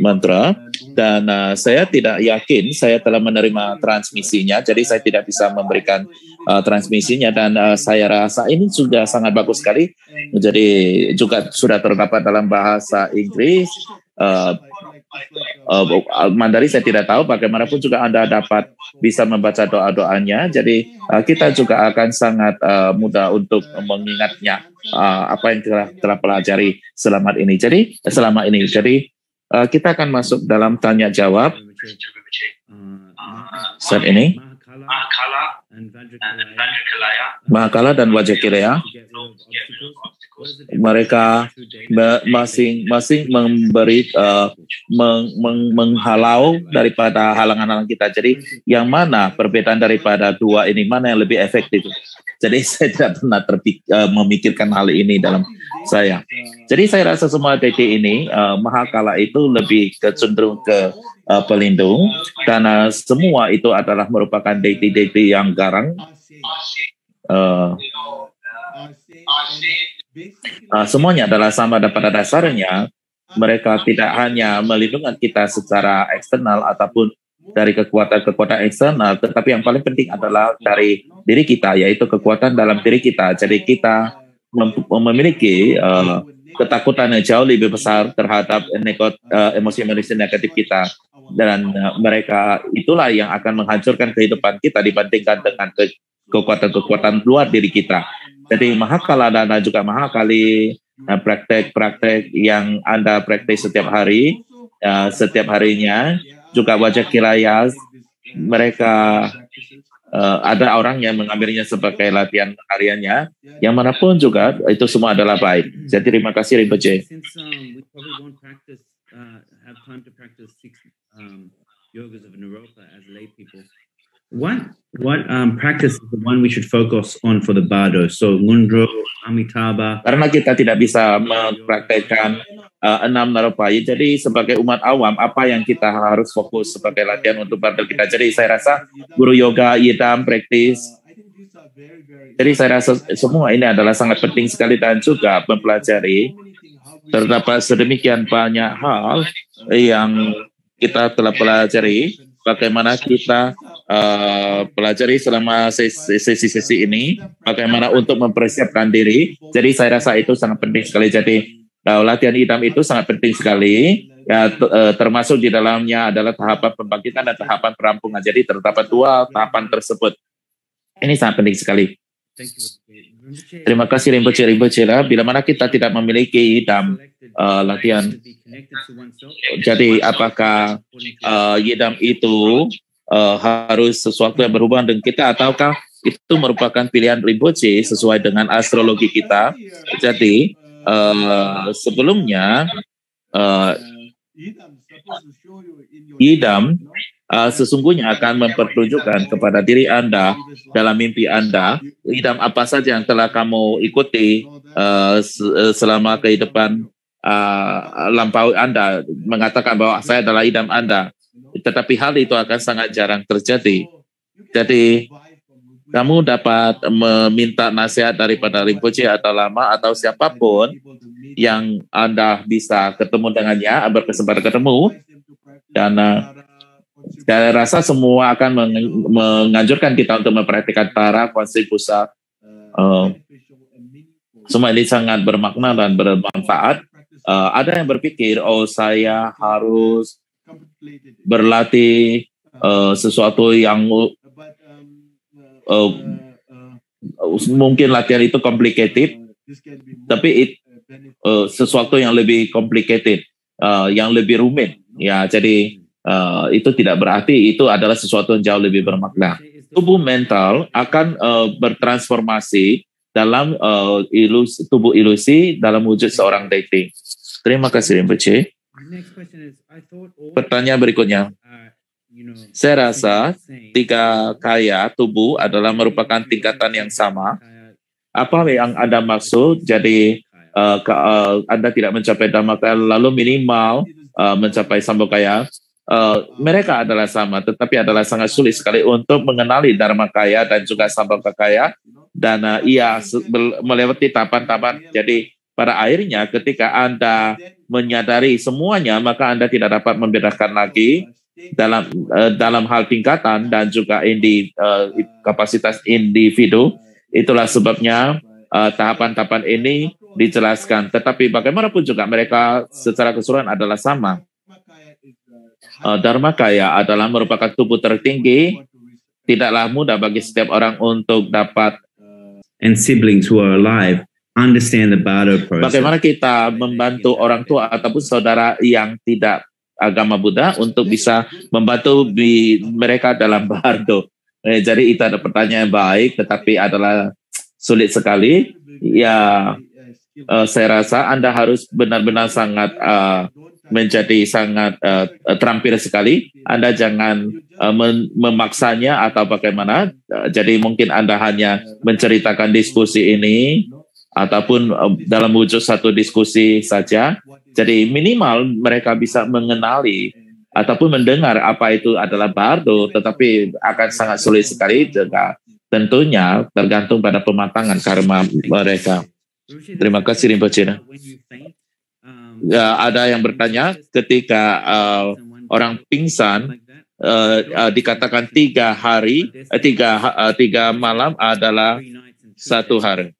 mantra dan saya tidak yakin saya telah menerima transmisinya, jadi saya tidak bisa memberikan transmisinya dan saya rasa ini sudah sangat bagus sekali, jadi juga sudah terdapat dalam bahasa Inggris. Mandarin saya tidak tahu, bagaimanapun juga Anda dapat bisa membaca doa-doanya, jadi kita juga akan sangat mudah untuk mengingatnya apa yang telah pelajari selama ini. Jadi kita akan masuk dalam tanya jawab saat ini. Mahakala dan Wajrakilaya, mereka masing-masing memberi menghalau daripada halangan-halangan kita. Jadi yang mana perbedaan daripada dua ini, mana yang lebih efektif? Jadi saya tidak pernah memikirkan hal ini dalam saya. Jadi saya rasa semua deity ini Mahakala itu lebih cenderung ke pelindung, dan semua itu adalah merupakan deity-deity yang garang. Semuanya adalah sama dan pada dasarnya mereka tidak hanya melindungi kita secara eksternal ataupun dari kekuatan-kekuatan eksternal, tetapi yang paling penting adalah dari diri kita, yaitu kekuatan dalam diri kita. Jadi kita memiliki ketakutan yang jauh lebih besar terhadap emosi-emosi negatif kita, dan mereka itulah yang akan menghancurkan kehidupan kita dibandingkan dengan kekuatan-kekuatan luar diri kita. Jadi mahakala dan juga mahakali praktek-praktek yang Anda praktek setiap hari, setiap harinya, juga wajah kiraya mereka ada orang yang mengambilnya sebagai latihan hariannya, yang manapun juga itu semua adalah baik. Jadi terima kasih Rinpoche.
What practice is the one we should focus on for the bardo? So Ngundro, Amitabha.
Karena kita tidak bisa mempraktekkan 6 narapaya, jadi sebagai umat awam apa yang kita harus fokus sebagai latihan untuk bardo kita. Jadi saya rasa guru yoga, yidam, praktis. Jadi saya rasa semua ini adalah sangat penting sekali, dan juga mempelajari terdapat sedemikian banyak hal yang kita telah pelajari, bagaimana kita pelajari selama sesi-sesi ini, bagaimana untuk mempersiapkan diri. Jadi saya rasa itu sangat penting sekali. Jadi latihan idam itu sangat penting sekali. Ya, termasuk di dalamnya adalah tahapan pembangkitan dan tahapan perampungan. Jadi terdapat 2 tahapan tersebut. Ini sangat penting sekali. Terima kasih Rinpoche lah. Bila mana kita tidak memiliki idam latihan, jadi apakah idam itu harus sesuatu yang berhubungan dengan kita, ataukah itu merupakan pilihan Rinpoche sesuai dengan astrologi kita? Jadi sebelumnya idam sesungguhnya akan mempertunjukkan kepada diri Anda dalam mimpi Anda, idam apa saja yang telah kamu ikuti selama kehidupan lampau Anda, mengatakan bahwa saya adalah idam Anda. Tetapi hal itu akan sangat jarang terjadi. Jadi kamu dapat meminta nasihat daripada Rinpoche atau lama atau siapapun yang Anda bisa ketemu dengannya, berkesempatan ketemu, dan saya rasa semua akan menganjurkan kita untuk memperhatikan para kuasa pusat. Semua ini sangat bermakna dan bermanfaat. Ada yang berpikir, saya harus berlatih sesuatu yang mungkin latihan itu complicated, tapi sesuatu yang lebih complicated, yang lebih rumit. Ya, jadi itu tidak berarti itu adalah sesuatu yang jauh lebih bermakna. Tubuh mental akan bertransformasi dalam tubuh ilusi dalam wujud seorang deity. Terima kasih Rinpoche. Pertanyaan berikutnya. Saya rasa 3 kaya tubuh adalah merupakan tingkatan yang sama. Apa yang Anda maksud? Jadi Anda tidak mencapai Dhammakaya lalu minimal mencapai Sambhogakaya. Mereka adalah sama, tetapi adalah sangat sulit sekali untuk mengenali Dharmakaya dan juga Sambhogakaya, dan ia melewati tahapan-tahapan. Jadi pada akhirnya ketika Anda menyadari semuanya, maka Anda tidak dapat membedakan lagi dalam hal tingkatan dan juga kapasitas individu. Itulah sebabnya tahapan-tahapan ini dijelaskan. Tetapi bagaimanapun juga mereka secara keseluruhan adalah sama. Dharmakaya adalah merupakan tubuh tertinggi. Tidaklah mudah bagi setiap orang untuk dapat
and siblings who are alive understand the bardo process.
Bagaimana kita membantu orang tua ataupun saudara yang tidak agama Buddha untuk bisa membantu mereka dalam bardo. Jadi itu ada pertanyaan yang baik, tetapi adalah sulit sekali. Ya, saya rasa Anda harus benar-benar sangat menjadi sangat terampil sekali. Anda jangan memaksanya atau bagaimana. Jadi mungkin Anda hanya menceritakan diskusi ini ataupun dalam wujud satu diskusi saja. Jadi minimal mereka bisa mengenali ataupun mendengar apa itu adalah bardo, tetapi akan sangat sulit sekali juga. Tentunya tergantung pada pematangan karma mereka. Terima kasih Rinpoche. ada yang bertanya ketika orang pingsan dikatakan 3 hari, 3 malam adalah 1 hari.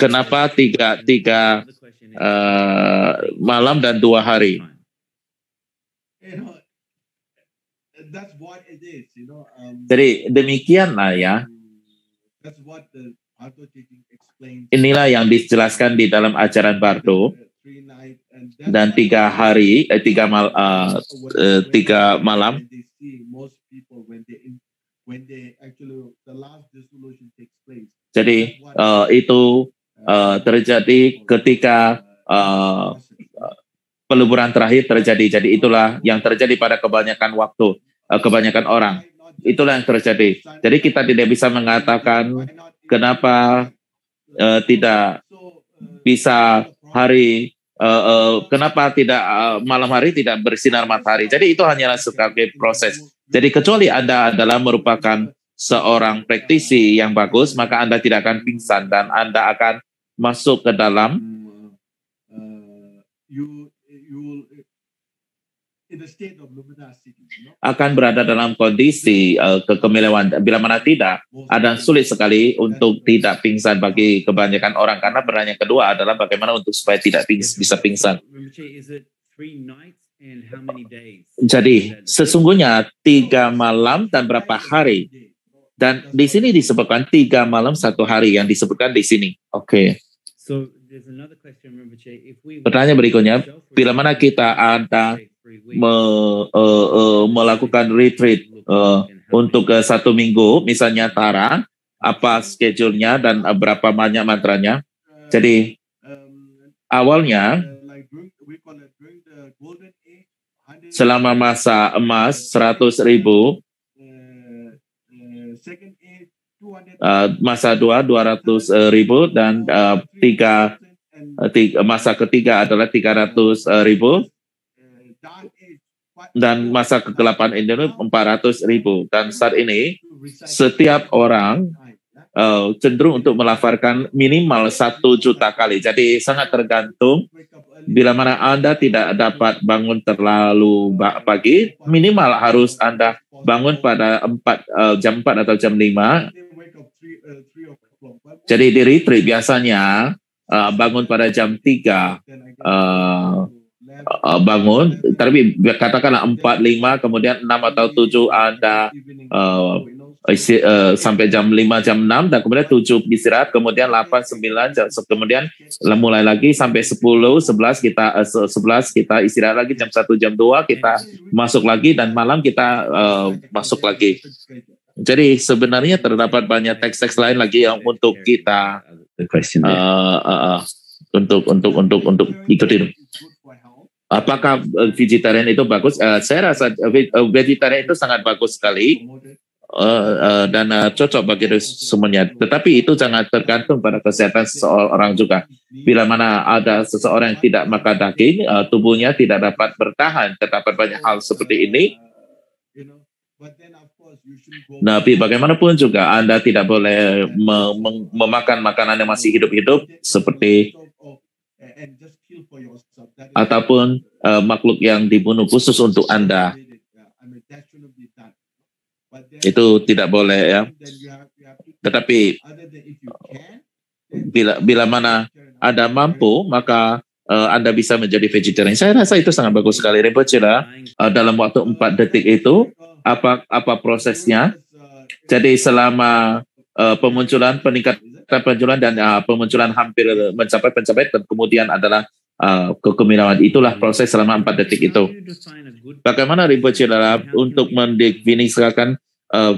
Kenapa tiga malam dan 2 hari?
That's what it is, you know.
Jadi demikianlah ya.
That's what the Bardo teaching explains.
Inilah yang dijelaskan di dalam ajaran Bardo. Dan 3 hari, 3 malam. Jadi itu terjadi ketika peleburan terakhir terjadi. Jadi itulah yang terjadi pada kebanyakan waktu, kebanyakan orang. Itulah yang terjadi. Jadi kita tidak bisa mengatakan kenapa tidak bisa hari, kenapa tidak malam hari tidak bersinar matahari. Jadi itu hanyalah sebagai proses. Jadi kecuali Anda adalah merupakan seorang praktisi yang bagus, maka Anda tidak akan pingsan dan Anda akan masuk ke dalam akan berada dalam kondisi kekemilauan. Bila mana tidak, ada sulit sekali untuk tidak pingsan bagi kebanyakan orang. Karena pertanyaan kedua adalah bagaimana untuk supaya tidak bisa pingsan. Jadi sesungguhnya 3 malam dan berapa hari? Dan di sini disebutkan 3 malam 1 hari yang disebutkan di sini. Oke. Pertanyaan berikutnya, bila mana kita ada melakukan retreat untuk 1 minggu, misalnya Tara, apa schedule-nya dan berapa banyak mantranya? Jadi awalnya selama masa emas 100.000, masa 200.000 dan masa ketiga adalah 300.000 dan masa ke-8 ini 400.000. Dan saat ini setiap orang cenderung untuk melafalkan minimal 1 juta kali. Jadi sangat tergantung. Bila mana Anda tidak dapat bangun terlalu pagi, minimal harus Anda bangun pada jam 4 atau jam 5. Jadi di retreat biasanya bangun pada jam 3, bangun, tapi katakanlah 4, 5, kemudian 6 atau 7 Anda sampai jam 5, jam 6, dan kemudian 7 istirahat, kemudian 8, 9, kemudian mulai lagi sampai 10, 11 kita istirahat lagi, jam 1, jam 2 kita masuk lagi, dan malam kita masuk lagi. Jadi sebenarnya terdapat banyak teks-teks lain lagi yang untuk kita untuk ikutin. Apakah vegetarian itu bagus? Saya rasa vegetarian itu sangat bagus sekali. Dan cocok bagi semuanya. Tetapi itu sangat tergantung pada kesehatan seseorang juga. Bila mana ada seseorang yang tidak makan daging, tubuhnya tidak dapat bertahan. Terdapat banyak hal seperti ini. Tapi bagaimanapun juga Anda tidak boleh memakan makanan yang masih hidup-hidup seperti ataupun makhluk yang dibunuh khusus untuk Anda. Itu tidak boleh ya. Tetapi bila mana Anda mampu, maka Anda bisa menjadi vegetarian. Saya rasa itu sangat bagus sekali. Rinpoche dalam waktu 4 detik itu apa prosesnya? Jadi selama pemunculan, peningkatan pemunculan dan pemunculan hampir mencapai pencapaian, dan kemudian adalah kegembiraan. Itulah proses selama 4 detik itu. Bagaimana Rinpoche untuk mendefinisikan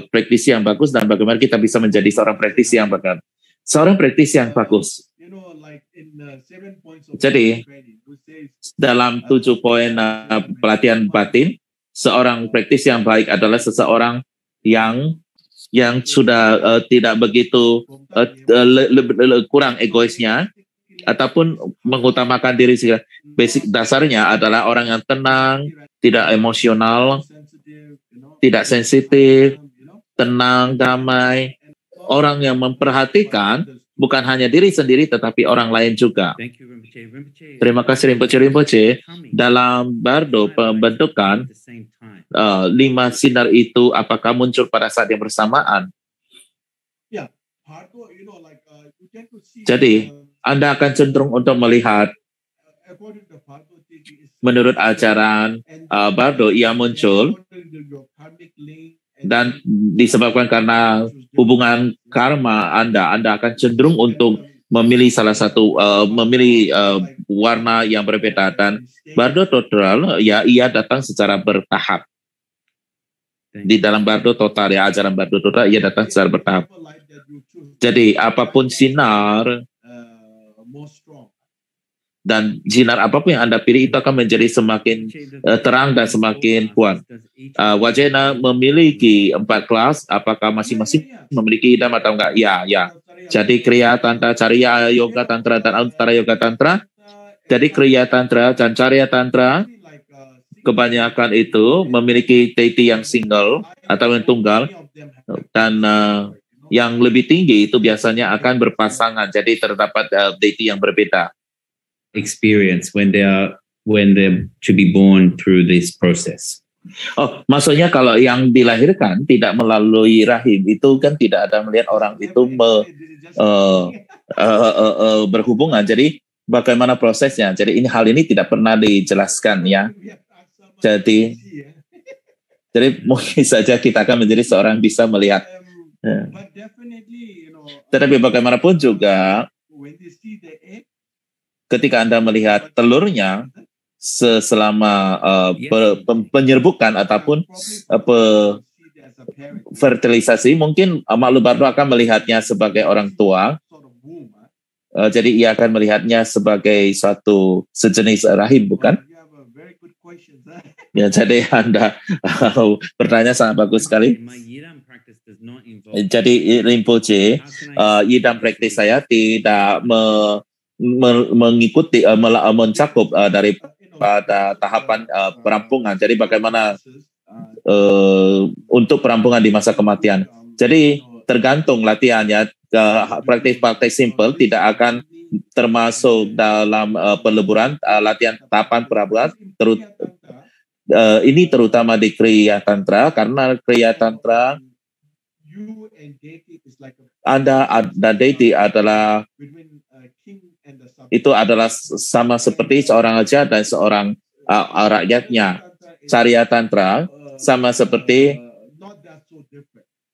praktisi yang bagus, dan bagaimana kita bisa menjadi seorang praktisi yang bagus. Seorang praktisi yang bagus. Jadi dalam 7 poin pelatihan batin, seorang praktisi yang baik adalah seseorang yang sudah tidak begitu kurang egoisnya ataupun mengutamakan diri sendiri. Basic dasarnya adalah orang yang tenang, tidak emosional, tidak sensitif, tenang, damai, orang yang memperhatikan bukan hanya diri sendiri tetapi orang lain juga.
Thank you, Rinpoche. Rinpoche.
Terima kasih Rinpoche. Dalam bardo pembentukan 5 sinar itu apakah muncul pada saat yang bersamaan? Jadi Anda akan cenderung untuk melihat menurut ajaran bardo ia muncul dan disebabkan karena hubungan karma Anda akan cenderung untuk memilih salah satu warna yang berbeda, dan bardo total ya ia datang secara bertahap. Di dalam bardo total ya, ajaran bardo total ia datang secara bertahap. Jadi apapun sinar dan sinar apapun yang Anda pilih itu akan menjadi semakin terang dan semakin kuat. Wajena memiliki 4 kelas, apakah masing-masing memiliki idam atau enggak? Ya. Jadi Kriya Tantra, Carya Yoga Tantra, dan Anuttara Yoga Tantra. Jadi Kriya Tantra dan Carya Tantra kebanyakan itu memiliki deity yang single atau yang tunggal, dan yang lebih tinggi itu biasanya akan berpasangan. Jadi terdapat deity yang berbeda.
Experience when they're to be born through this process.
Oh, maksudnya kalau yang dilahirkan tidak melalui rahim itu kan tidak ada melihat orang itu berhubungan. Jadi bagaimana prosesnya? Jadi hal ini tidak pernah dijelaskan ya. Jadi mungkin saja kita akan menjadi seorang bisa melihat. Tetapi bagaimanapun juga ketika Anda melihat telurnya selama penyerbukan ataupun fertilisasi, mungkin makhluk bardo akan melihatnya sebagai orang tua. Jadi ia akan melihatnya sebagai suatu sejenis rahim, bukan? Ya, jadi Anda bertanya sangat bagus sekali. Jadi Rinpoche, yidam praktis saya tidak mengikuti mencakup daripada tahapan perampungan. Jadi bagaimana untuk perampungan di masa kematian. Jadi tergantung latihannya. Praktis simple tidak akan termasuk dalam peleburan latihan tahapan perampungan. Ini terutama di Kriya Tantra, karena Kriya Tantra Anda dan deity adalah itu adalah sama seperti seorang raja dan seorang rakyatnya. Carya Tantra sama seperti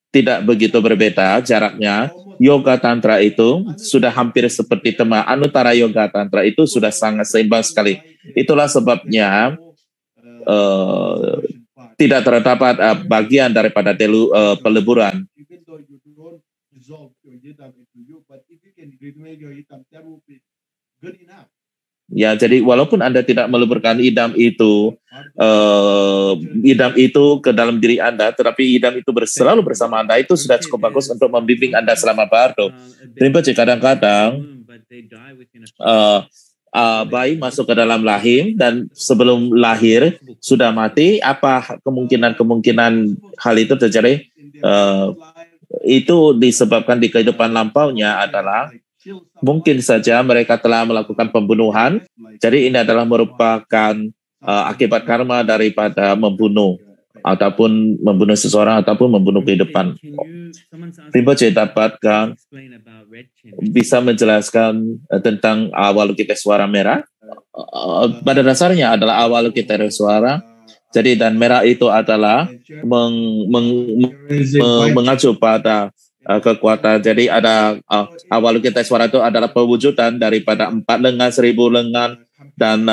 tidak begitu berbeda jaraknya. Yoga Tantra itu sudah hampir seperti tema. Anuttara Yoga Tantra itu sudah sangat seimbang sekali. Itulah sebabnya tidak terdapat bagian daripada peleburan. Ya, jadi walaupun Anda tidak meleburkan idam itu ke dalam diri Anda, tetapi idam itu selalu bersama Anda, itu sudah cukup bagus untuk membimbing Anda selama bardo. Rinpoche kadang-kadang bayi masuk ke dalam rahim dan sebelum lahir sudah mati. Apa kemungkinan hal itu terjadi? Itu disebabkan di kehidupan lampaunya adalah mungkin saja mereka telah melakukan pembunuhan. Jadi ini adalah merupakan akibat karma daripada membunuh ataupun membunuh seseorang ataupun membunuh kehidupan. Rinpoche dapatkah bisa menjelaskan tentang Avalokitesvara merah? Pada dasarnya adalah Avalokitesvara. Jadi dan merah itu adalah mengacu pada kekuatan. Jadi ada Avalokitesvara itu adalah pewujudan daripada 4 lengan, 1000 lengan, dan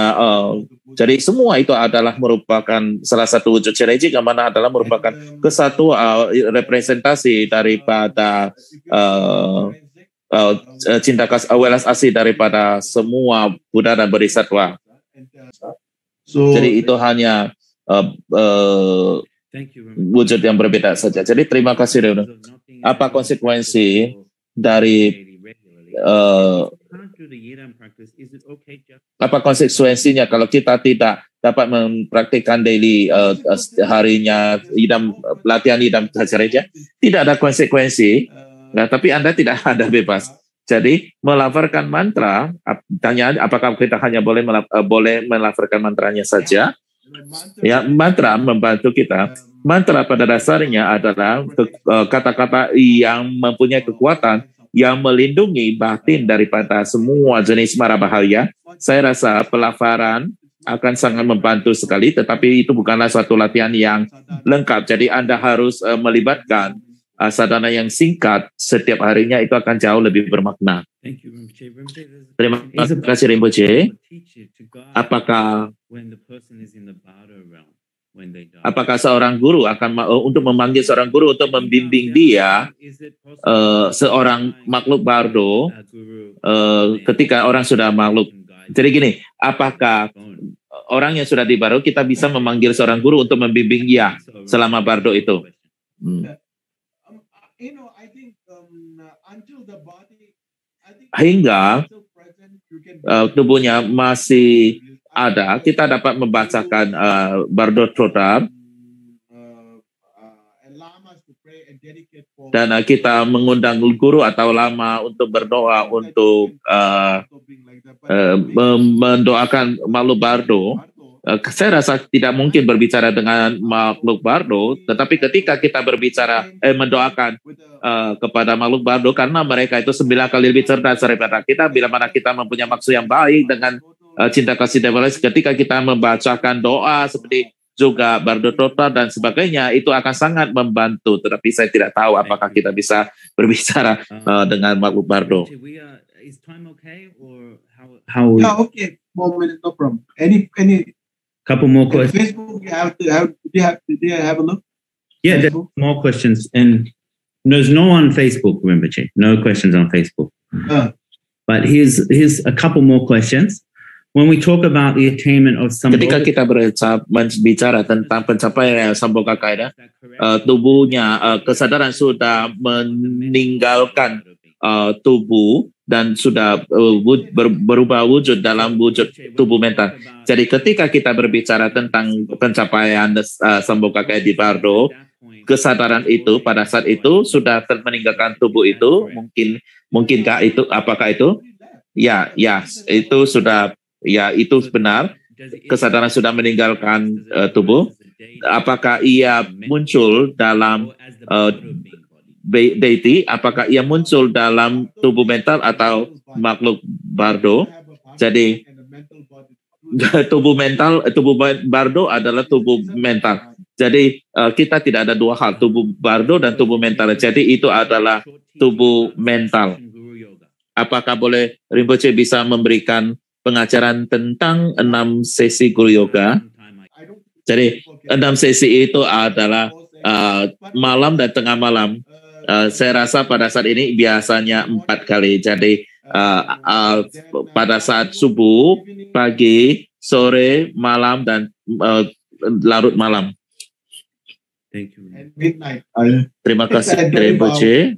jadi semua itu adalah merupakan salah satu wujud cereji, yang mana adalah merupakan kesatuan representasi daripada cinta kasih welas asih daripada semua Buddha dan Bodhisattva. Jadi itu hanya wujud yang berbeda saja. Jadi terima kasih Reuna. Apa konsekuensi dari apa konsekuensinya kalau kita tidak dapat mempraktikkan daily harinya latihan idam saja? Tidak ada konsekuensi. Nah, tapi Anda tidak ada bebas. Jadi melafalkan mantra, tanya apakah kita hanya boleh melafalkan mantranya saja? Ya, mantra membantu kita. Mantra pada dasarnya adalah kata-kata yang mempunyai kekuatan yang melindungi batin daripada semua jenis mara bahaya. Saya rasa pelafaran akan sangat membantu sekali, tetapi itu bukanlah suatu latihan yang lengkap. Jadi Anda harus melibatkan sadhana yang singkat setiap harinya, itu akan jauh lebih bermakna. Terima kasih Rinpoche. Apakah seorang guru akan untuk memanggil seorang guru untuk membimbing dia, seorang makhluk bardo, ketika orang sudah makhluk? Jadi gini, apakah orang yang sudah di bardo kita bisa memanggil seorang guru untuk membimbing dia selama bardo itu? Hingga tubuhnya masih ada, kita dapat membacakan Bardo Trotar dan kita mengundang guru atau lama untuk berdoa untuk mendoakan makhluk Bardo. Saya rasa tidak mungkin berbicara dengan makhluk Bardo, tetapi ketika kita berbicara mendoakan kepada makhluk Bardo, karena mereka itu 9 kali lebih cerdas daripada kita, bila mana kita mempunyai maksud yang baik dengan cinta kasih dewalis, ketika kita membacakan doa seperti juga Bardo Tota dan sebagainya, itu akan sangat membantu. Tetapi saya tidak tahu apakah kita bisa berbicara dengan makhluk Bardo.
Okay. 1 minute, no problem. Any
couple more questions.
Facebook, did you have a look?
Yeah, there's more questions, and there's no on Facebook, Rinpoche. No questions on Facebook. But here's a couple more questions. When we talk about the attainment of
ketika kita berbicara tentang pencapaian Sambhogakaya, tubuhnya kesadaran sudah meninggalkan tubuh dan sudah berubah wujud dalam wujud tubuh mental. Jadi ketika kita berbicara tentang pencapaian Sambhogakaya di Bardo, kesadaran itu pada saat itu sudah meninggalkan tubuh itu, mungkinkah itu, apakah itu? Ya, itu sudah. Ya, itu benar. Kesadaran sudah meninggalkan tubuh. Apakah ia muncul dalam deity? Apakah ia muncul dalam tubuh mental atau makhluk Bardo? Jadi tubuh Bardo adalah tubuh mental. Jadi kita tidak ada dua hal, tubuh Bardo dan tubuh mental. Jadi itu adalah tubuh mental. Apakah boleh Rinpoche bisa memberikan pengajaran tentang 6 sesi Guru Yoga? Jadi 6 sesi itu adalah malam dan tengah malam. Saya rasa pada saat ini biasanya 4 kali. Jadi pada saat subuh, pagi, sore, malam, dan larut malam. Terima kasih Rinpoche.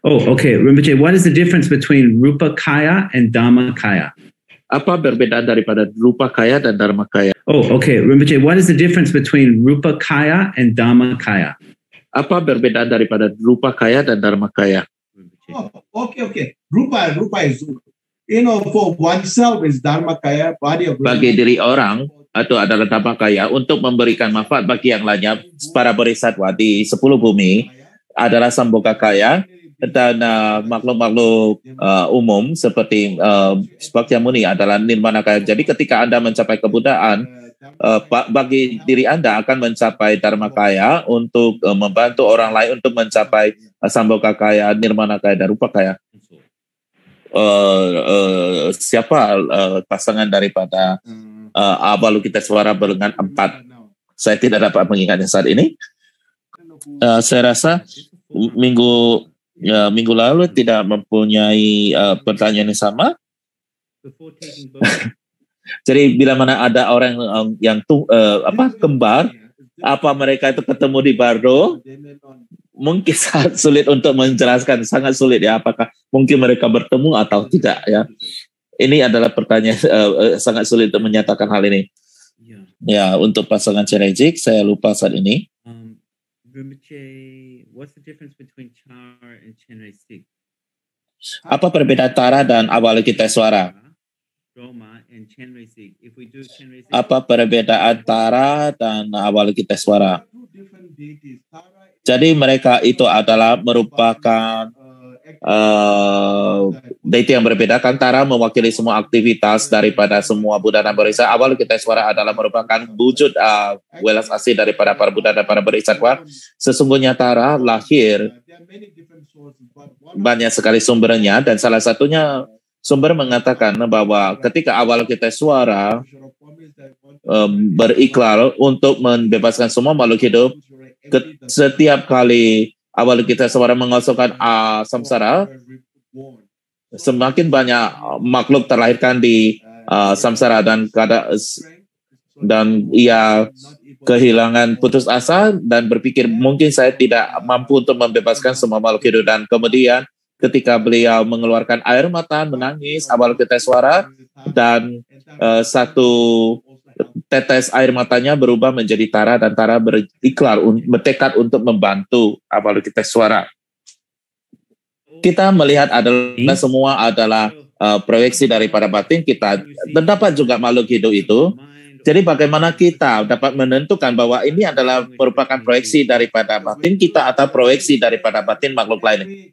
Oh, okay. Rinpoche, what is the difference between Rupa Kaya and Dharma Kaya?
Apa perbedaan daripada Rupa Kaya dan Dharma Kaya?
Oh, okay. Rinpoche, what is the difference between Rupa Kaya and Dharma Kaya?
Apa perbedaan daripada Rupa Kaya dan Dharma Kaya?
Oh, okay. Rupa is, for oneself is Dharma Kaya, body of
bagi diri orang atau adalah Dharma Kaya untuk memberikan manfaat bagi yang lainnya. Para bodhisattva di 10 bumi adalah Sambhogakaya, dan makhluk-makhluk umum seperti Bhakyamuni adalah Nirmanakaya. Jadi ketika Anda mencapai kebudayaan, bagi diri Anda akan mencapai Dharmakaya untuk membantu orang lain untuk mencapai Sambhogakaya, Nirmanakaya, dan Rupakaya. Siapa pasangan daripada Avalokitesvara dengan 4? Saya tidak dapat mengingatnya saat ini. Saya rasa minggu lalu tidak mempunyai pertanyaan yang sama. Jadi bila mana ada orang yang kembar, apa mereka itu ketemu di Bardo, mungkin sangat sulit untuk menjelaskan, sangat sulit ya, apakah mungkin mereka bertemu atau tidak ya. Ini adalah pertanyaan sangat sulit untuk menyatakan hal ini. Ya, untuk pasangan Cenejik saya lupa saat ini.
Rinpoche, what's the difference between Char and Chenrezig?
Apa perbedaan Tara dan Avalokitesvara? Apa perbedaan Tara dan Avalokitesvara? Jadi mereka itu adalah merupakan deity yang berbeda. Kan Tara mewakili semua aktivitas daripada semua Buddha dan Bodhisattva. Avalokitesvara adalah merupakan wujud welas asih daripada para Buddha dan para Bodhisattva. Sesungguhnya Tara lahir banyak sekali sumbernya, dan salah satunya sumber mengatakan bahwa ketika Avalokitesvara berikrar untuk membebaskan semua makhluk hidup, setiap kali Avalokitesvara mengosongkan samsara, semakin banyak makhluk terlahirkan di samsara, dan ia kehilangan putus asa dan berpikir mungkin saya tidak mampu untuk membebaskan semua makhluk hidup. Dan kemudian ketika beliau mengeluarkan air mata menangis, Avalokitesvara, dan satu tetes air matanya berubah menjadi Tara, dan Tara bertekad untuk membantu Avalokitesvara. Kita melihat adalah semua adalah proyeksi daripada batin kita. Terdapat juga makhluk hidup itu. Jadi bagaimana kita dapat menentukan bahwa ini adalah merupakan proyeksi daripada batin kita atau proyeksi daripada batin makhluk lain?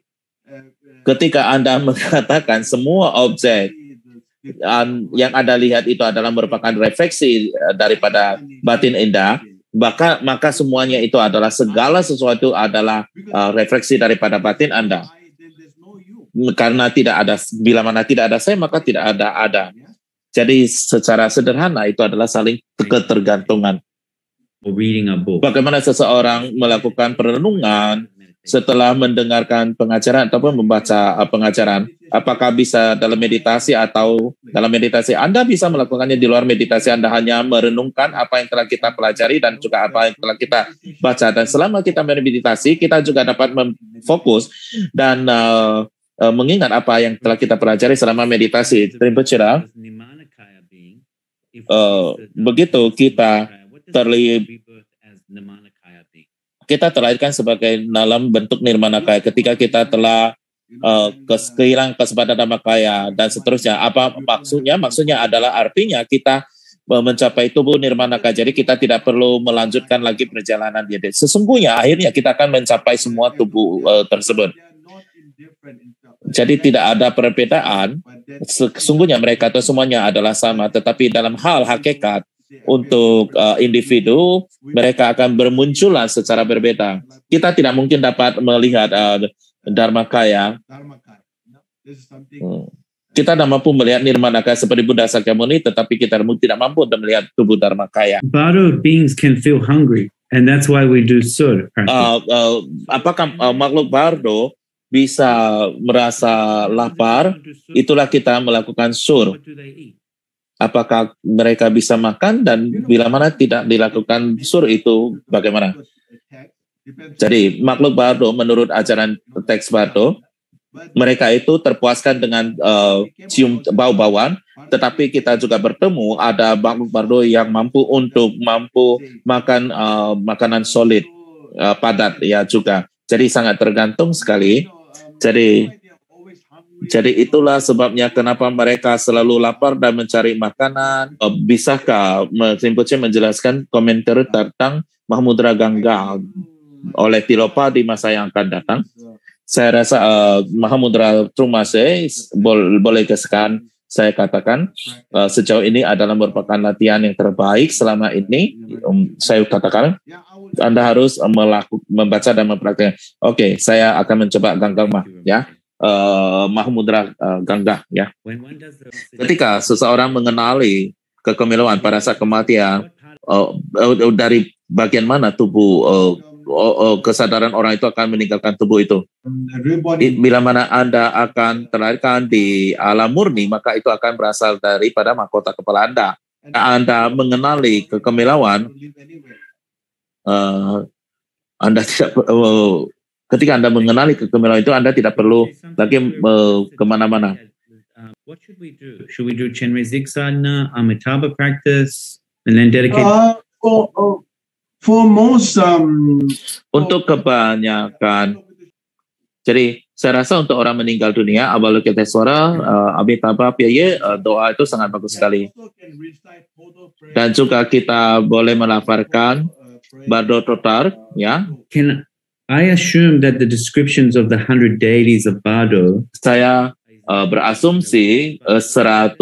Ketika Anda mengatakan semua objek yang Anda lihat itu adalah merupakan refleksi daripada batin Anda, maka semuanya itu adalah, segala sesuatu adalah refleksi daripada batin Anda. Karena tidak ada, bila mana tidak ada saya, maka tidak ada. Jadi secara sederhana itu adalah saling ketergantungan. Bagaimana seseorang melakukan perenungan setelah mendengarkan pengajaran ataupun membaca pengajaran, apakah bisa dalam meditasi atau dalam meditasi? Anda bisa melakukannya di luar meditasi. Anda hanya merenungkan apa yang telah kita pelajari dan juga apa yang telah kita baca. Dan selama kita meditasi, kita juga dapat fokus dan mengingat apa yang telah kita pelajari selama meditasi. Rinpoche, begitu kita terlahirkan sebagai dalam bentuk nirmanakaya. Ketika kita telah kehilangan kesempatan Dhammakaya dan seterusnya. Apa maksudnya? Maksudnya adalah artinya kita mencapai tubuh nirmanakaya. Jadi kita tidak perlu melanjutkan lagi perjalanan dia. Sesungguhnya akhirnya kita akan mencapai semua tubuh tersebut. Jadi tidak ada perbedaan. Sesungguhnya mereka itu semuanya adalah sama. Tetapi dalam hal hakikat, untuk individu, mereka akan bermunculan secara berbeda. Kita tidak mungkin dapat melihat Dharmakaya. Kita tidak mampu melihat Nirmanakaya seperti Buddha Sakyamuni, tetapi kita tidak mampu untuk melihat tubuh Dharmakaya.
Bardo beings can feel hungry, and that's why we do sur.
Apakah makhluk Bardo bisa merasa lapar? Itulah kita melakukan sur. Apakah mereka bisa makan, dan bila mana tidak dilakukan sur itu bagaimana? Jadi makhluk Bardo menurut ajaran teks Bardo, mereka itu terpuaskan dengan cium bau-bauan, tetapi kita juga bertemu ada makhluk Bardo yang mampu makan makanan solid, padat ya juga. Jadi sangat tergantung sekali. Jadi itulah sebabnya kenapa mereka selalu lapar dan mencari makanan. Bisakah Rinpoche menjelaskan komentar tentang Mahamudra Gangga oleh Tilopa di masa yang akan datang? Saya rasa Mahamudra Trumase boleh kesekan saya katakan sejauh ini adalah merupakan latihan yang terbaik selama ini. Saya katakan Anda harus membaca dan mempraktikkan. Oke, saya akan mencoba Gangga ya. Mahamudra Gangga ya. Ketika seseorang mengenali kekemiluan pada saat kematian, dari bagian mana tubuh kesadaran orang itu akan meninggalkan tubuh itu? Bila mana Anda akan terlahirkan di alam murni, maka itu akan berasal daripada mahkota kepala Anda. Anda mengenali kekemiluan, Anda tidak ketika Anda mengenali kekemiluan itu, Anda tidak perlu lagi kemana-mana.
What should we do? Should we do Chenrezig Sadhana, Amitabha practice, and then dedicate?
For most,
untuk kebanyakan, jadi Saya rasa untuk orang meninggal dunia, Avalokitesvara, Amitabha, Piye, doa itu sangat bagus sekali. Dan juga kita boleh melafalkan Bardo Totar, ya.
Can I assume that the descriptions of the 100 deities of Bardo?
Saya berasumsi 100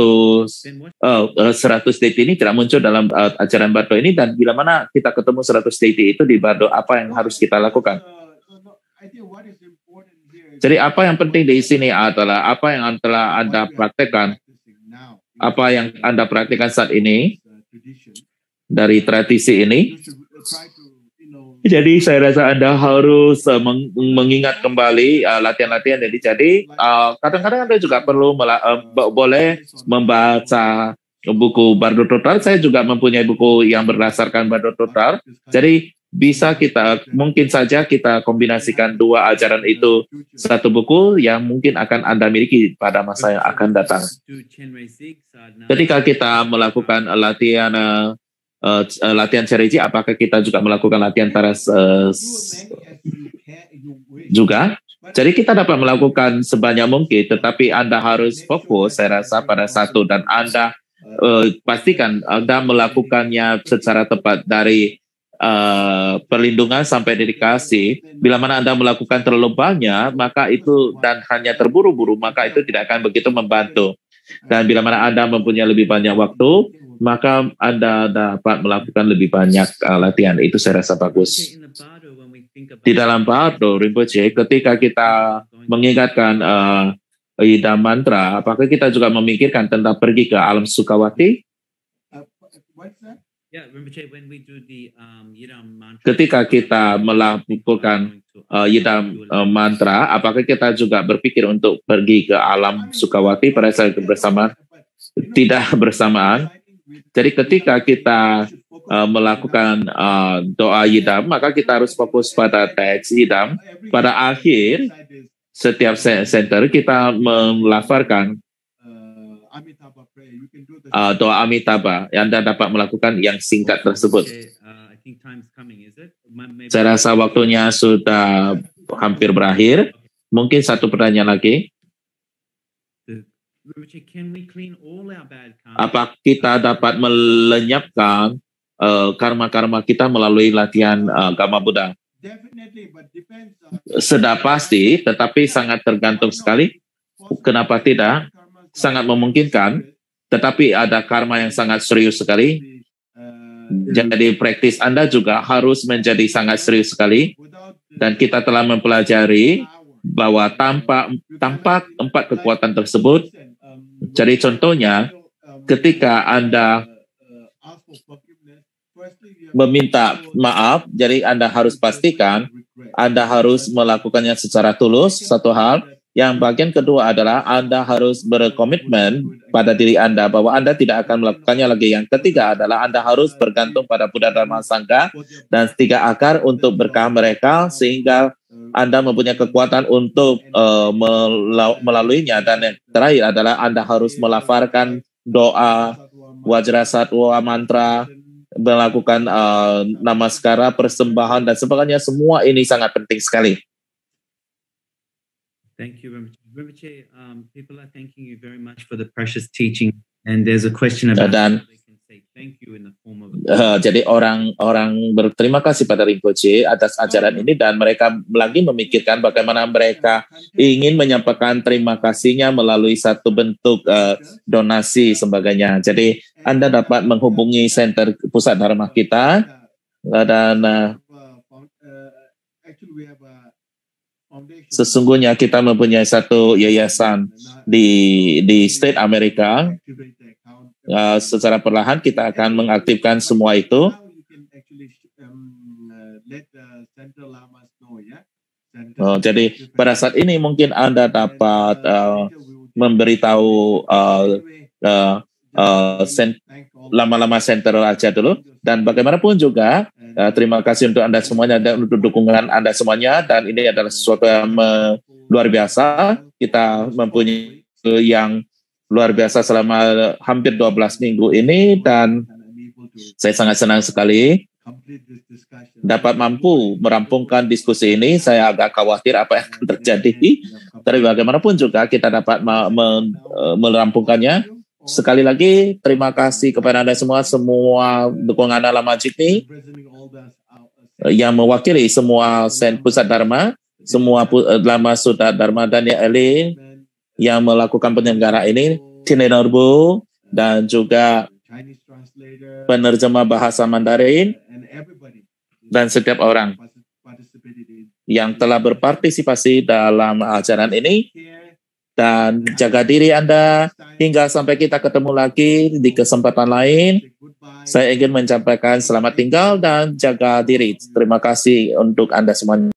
deity ini tidak muncul dalam ajaran Bardo ini, dan bila mana kita ketemu 100 deity itu di Bardo, apa yang harus kita lakukan? Jadi apa yang penting di sini adalah apa yang telah Anda praktekkan, apa yang Anda praktekkan saat ini dari tradisi ini. Jadi saya rasa Anda harus mengingat kembali latihan-latihan yang jadi kadang-kadang Anda juga perlu boleh membaca buku Bardo Totar. Saya juga mempunyai buku yang berdasarkan Bardo Totar. Jadi bisa mungkin saja kita kombinasikan dua ajaran itu satu buku yang mungkin akan Anda miliki pada masa yang akan datang. Ketika kita melakukan latihan Ceriji, apakah kita juga melakukan latihan Taras juga? Jadi kita dapat melakukan sebanyak mungkin, tetapi Anda harus fokus, saya rasa, pada satu, dan Anda pastikan Anda melakukannya secara tepat dari perlindungan sampai dedikasi. Bila mana Anda melakukan terlalu banyak, maka itu dan hanya terburu-buru, maka itu tidak akan begitu membantu. Dan bila mana Anda mempunyai lebih banyak waktu, maka Anda dapat melakukan lebih banyak latihan. Itu saya rasa bagus. Di dalam Bardo Rinpoche, ketika kita mengingatkan Ida mantra, apakah kita juga memikirkan tentang pergi ke alam Sukawati? Ketika kita melakukan Yidam mantra, apakah kita juga berpikir untuk pergi ke alam Sukawati pada saat bersamaan? Tidak bersamaan. Jadi ketika kita melakukan doa Yidam, maka kita harus fokus pada teks Yidam. Pada akhir setiap center kita melafalkan doa Amitabha, yang Anda dapat melakukan yang singkat tersebut. Saya rasa waktunya sudah hampir berakhir. Mungkin satu pertanyaan lagi. Apa kita dapat melenyapkan karma-karma kita melalui latihan Gama Buddha? Sudah pasti, tetapi sangat tergantung sekali. Kenapa tidak? Sangat memungkinkan. Tetapi ada karma yang sangat serius sekali. Jadi praktis Anda juga harus menjadi sangat serius sekali. Dan kita telah mempelajari bahwa tanpa 4 kekuatan tersebut, jadi contohnya ketika Anda meminta maaf, jadi Anda harus pastikan Anda harus melakukannya secara tulus, satu hal. Yang bagian kedua adalah Anda harus berkomitmen pada diri Anda bahwa Anda tidak akan melakukannya lagi. Yang ketiga adalah Anda harus bergantung pada Buddha Dharma Sangha dan 3 akar untuk berkah mereka sehingga Anda mempunyai kekuatan untuk melaluinya. Dan yang terakhir adalah Anda harus melafalkan doa, Wajrasatwa mantra, melakukan namaskara, persembahan dan sebagainya. Semua ini sangat penting sekali.
Thank you, Rinpoche. People are thanking you very much for the precious teaching. And there's a question about how they can say thank you in the form of
jadi orang berterima kasih pada Rinpoche atas ajaran ini, dan mereka lagi memikirkan bagaimana mereka ingin menyampaikan terima kasihnya melalui satu bentuk donasi sebagainya. Jadi Anda dapat menghubungi center pusat dharma kita dan sesungguhnya kita mempunyai satu yayasan di State Amerika. Secara perlahan kita akan mengaktifkan semua itu. Jadi pada saat ini mungkin Anda dapat memberitahu lama-lama center aja dulu, dan bagaimanapun juga terima kasih untuk Anda semuanya dan untuk dukungan Anda semuanya, dan ini adalah sesuatu yang luar biasa. Kita mempunyai yang luar biasa selama hampir 12 minggu ini, dan saya sangat senang sekali dapat mampu merampungkan diskusi ini. Saya agak khawatir apa yang akan terjadi Tapi bagaimanapun juga kita dapat merampungkannya. Sekali lagi, terima kasih kepada Anda semua dukungan dalam Majik ini yang mewakili semua Sen Pusat Dharma, semua Lama Sutta Dharma dan yang lain yang melakukan penyelenggara ini, Tine Norbu, dan juga penerjemah bahasa Mandarin, dan setiap orang yang telah berpartisipasi dalam ajaran ini. Dan jaga diri Anda hingga sampai kita ketemu lagi di kesempatan lain. Saya ingin menyampaikan selamat tinggal dan jaga diri. Terima kasih untuk Anda semuanya.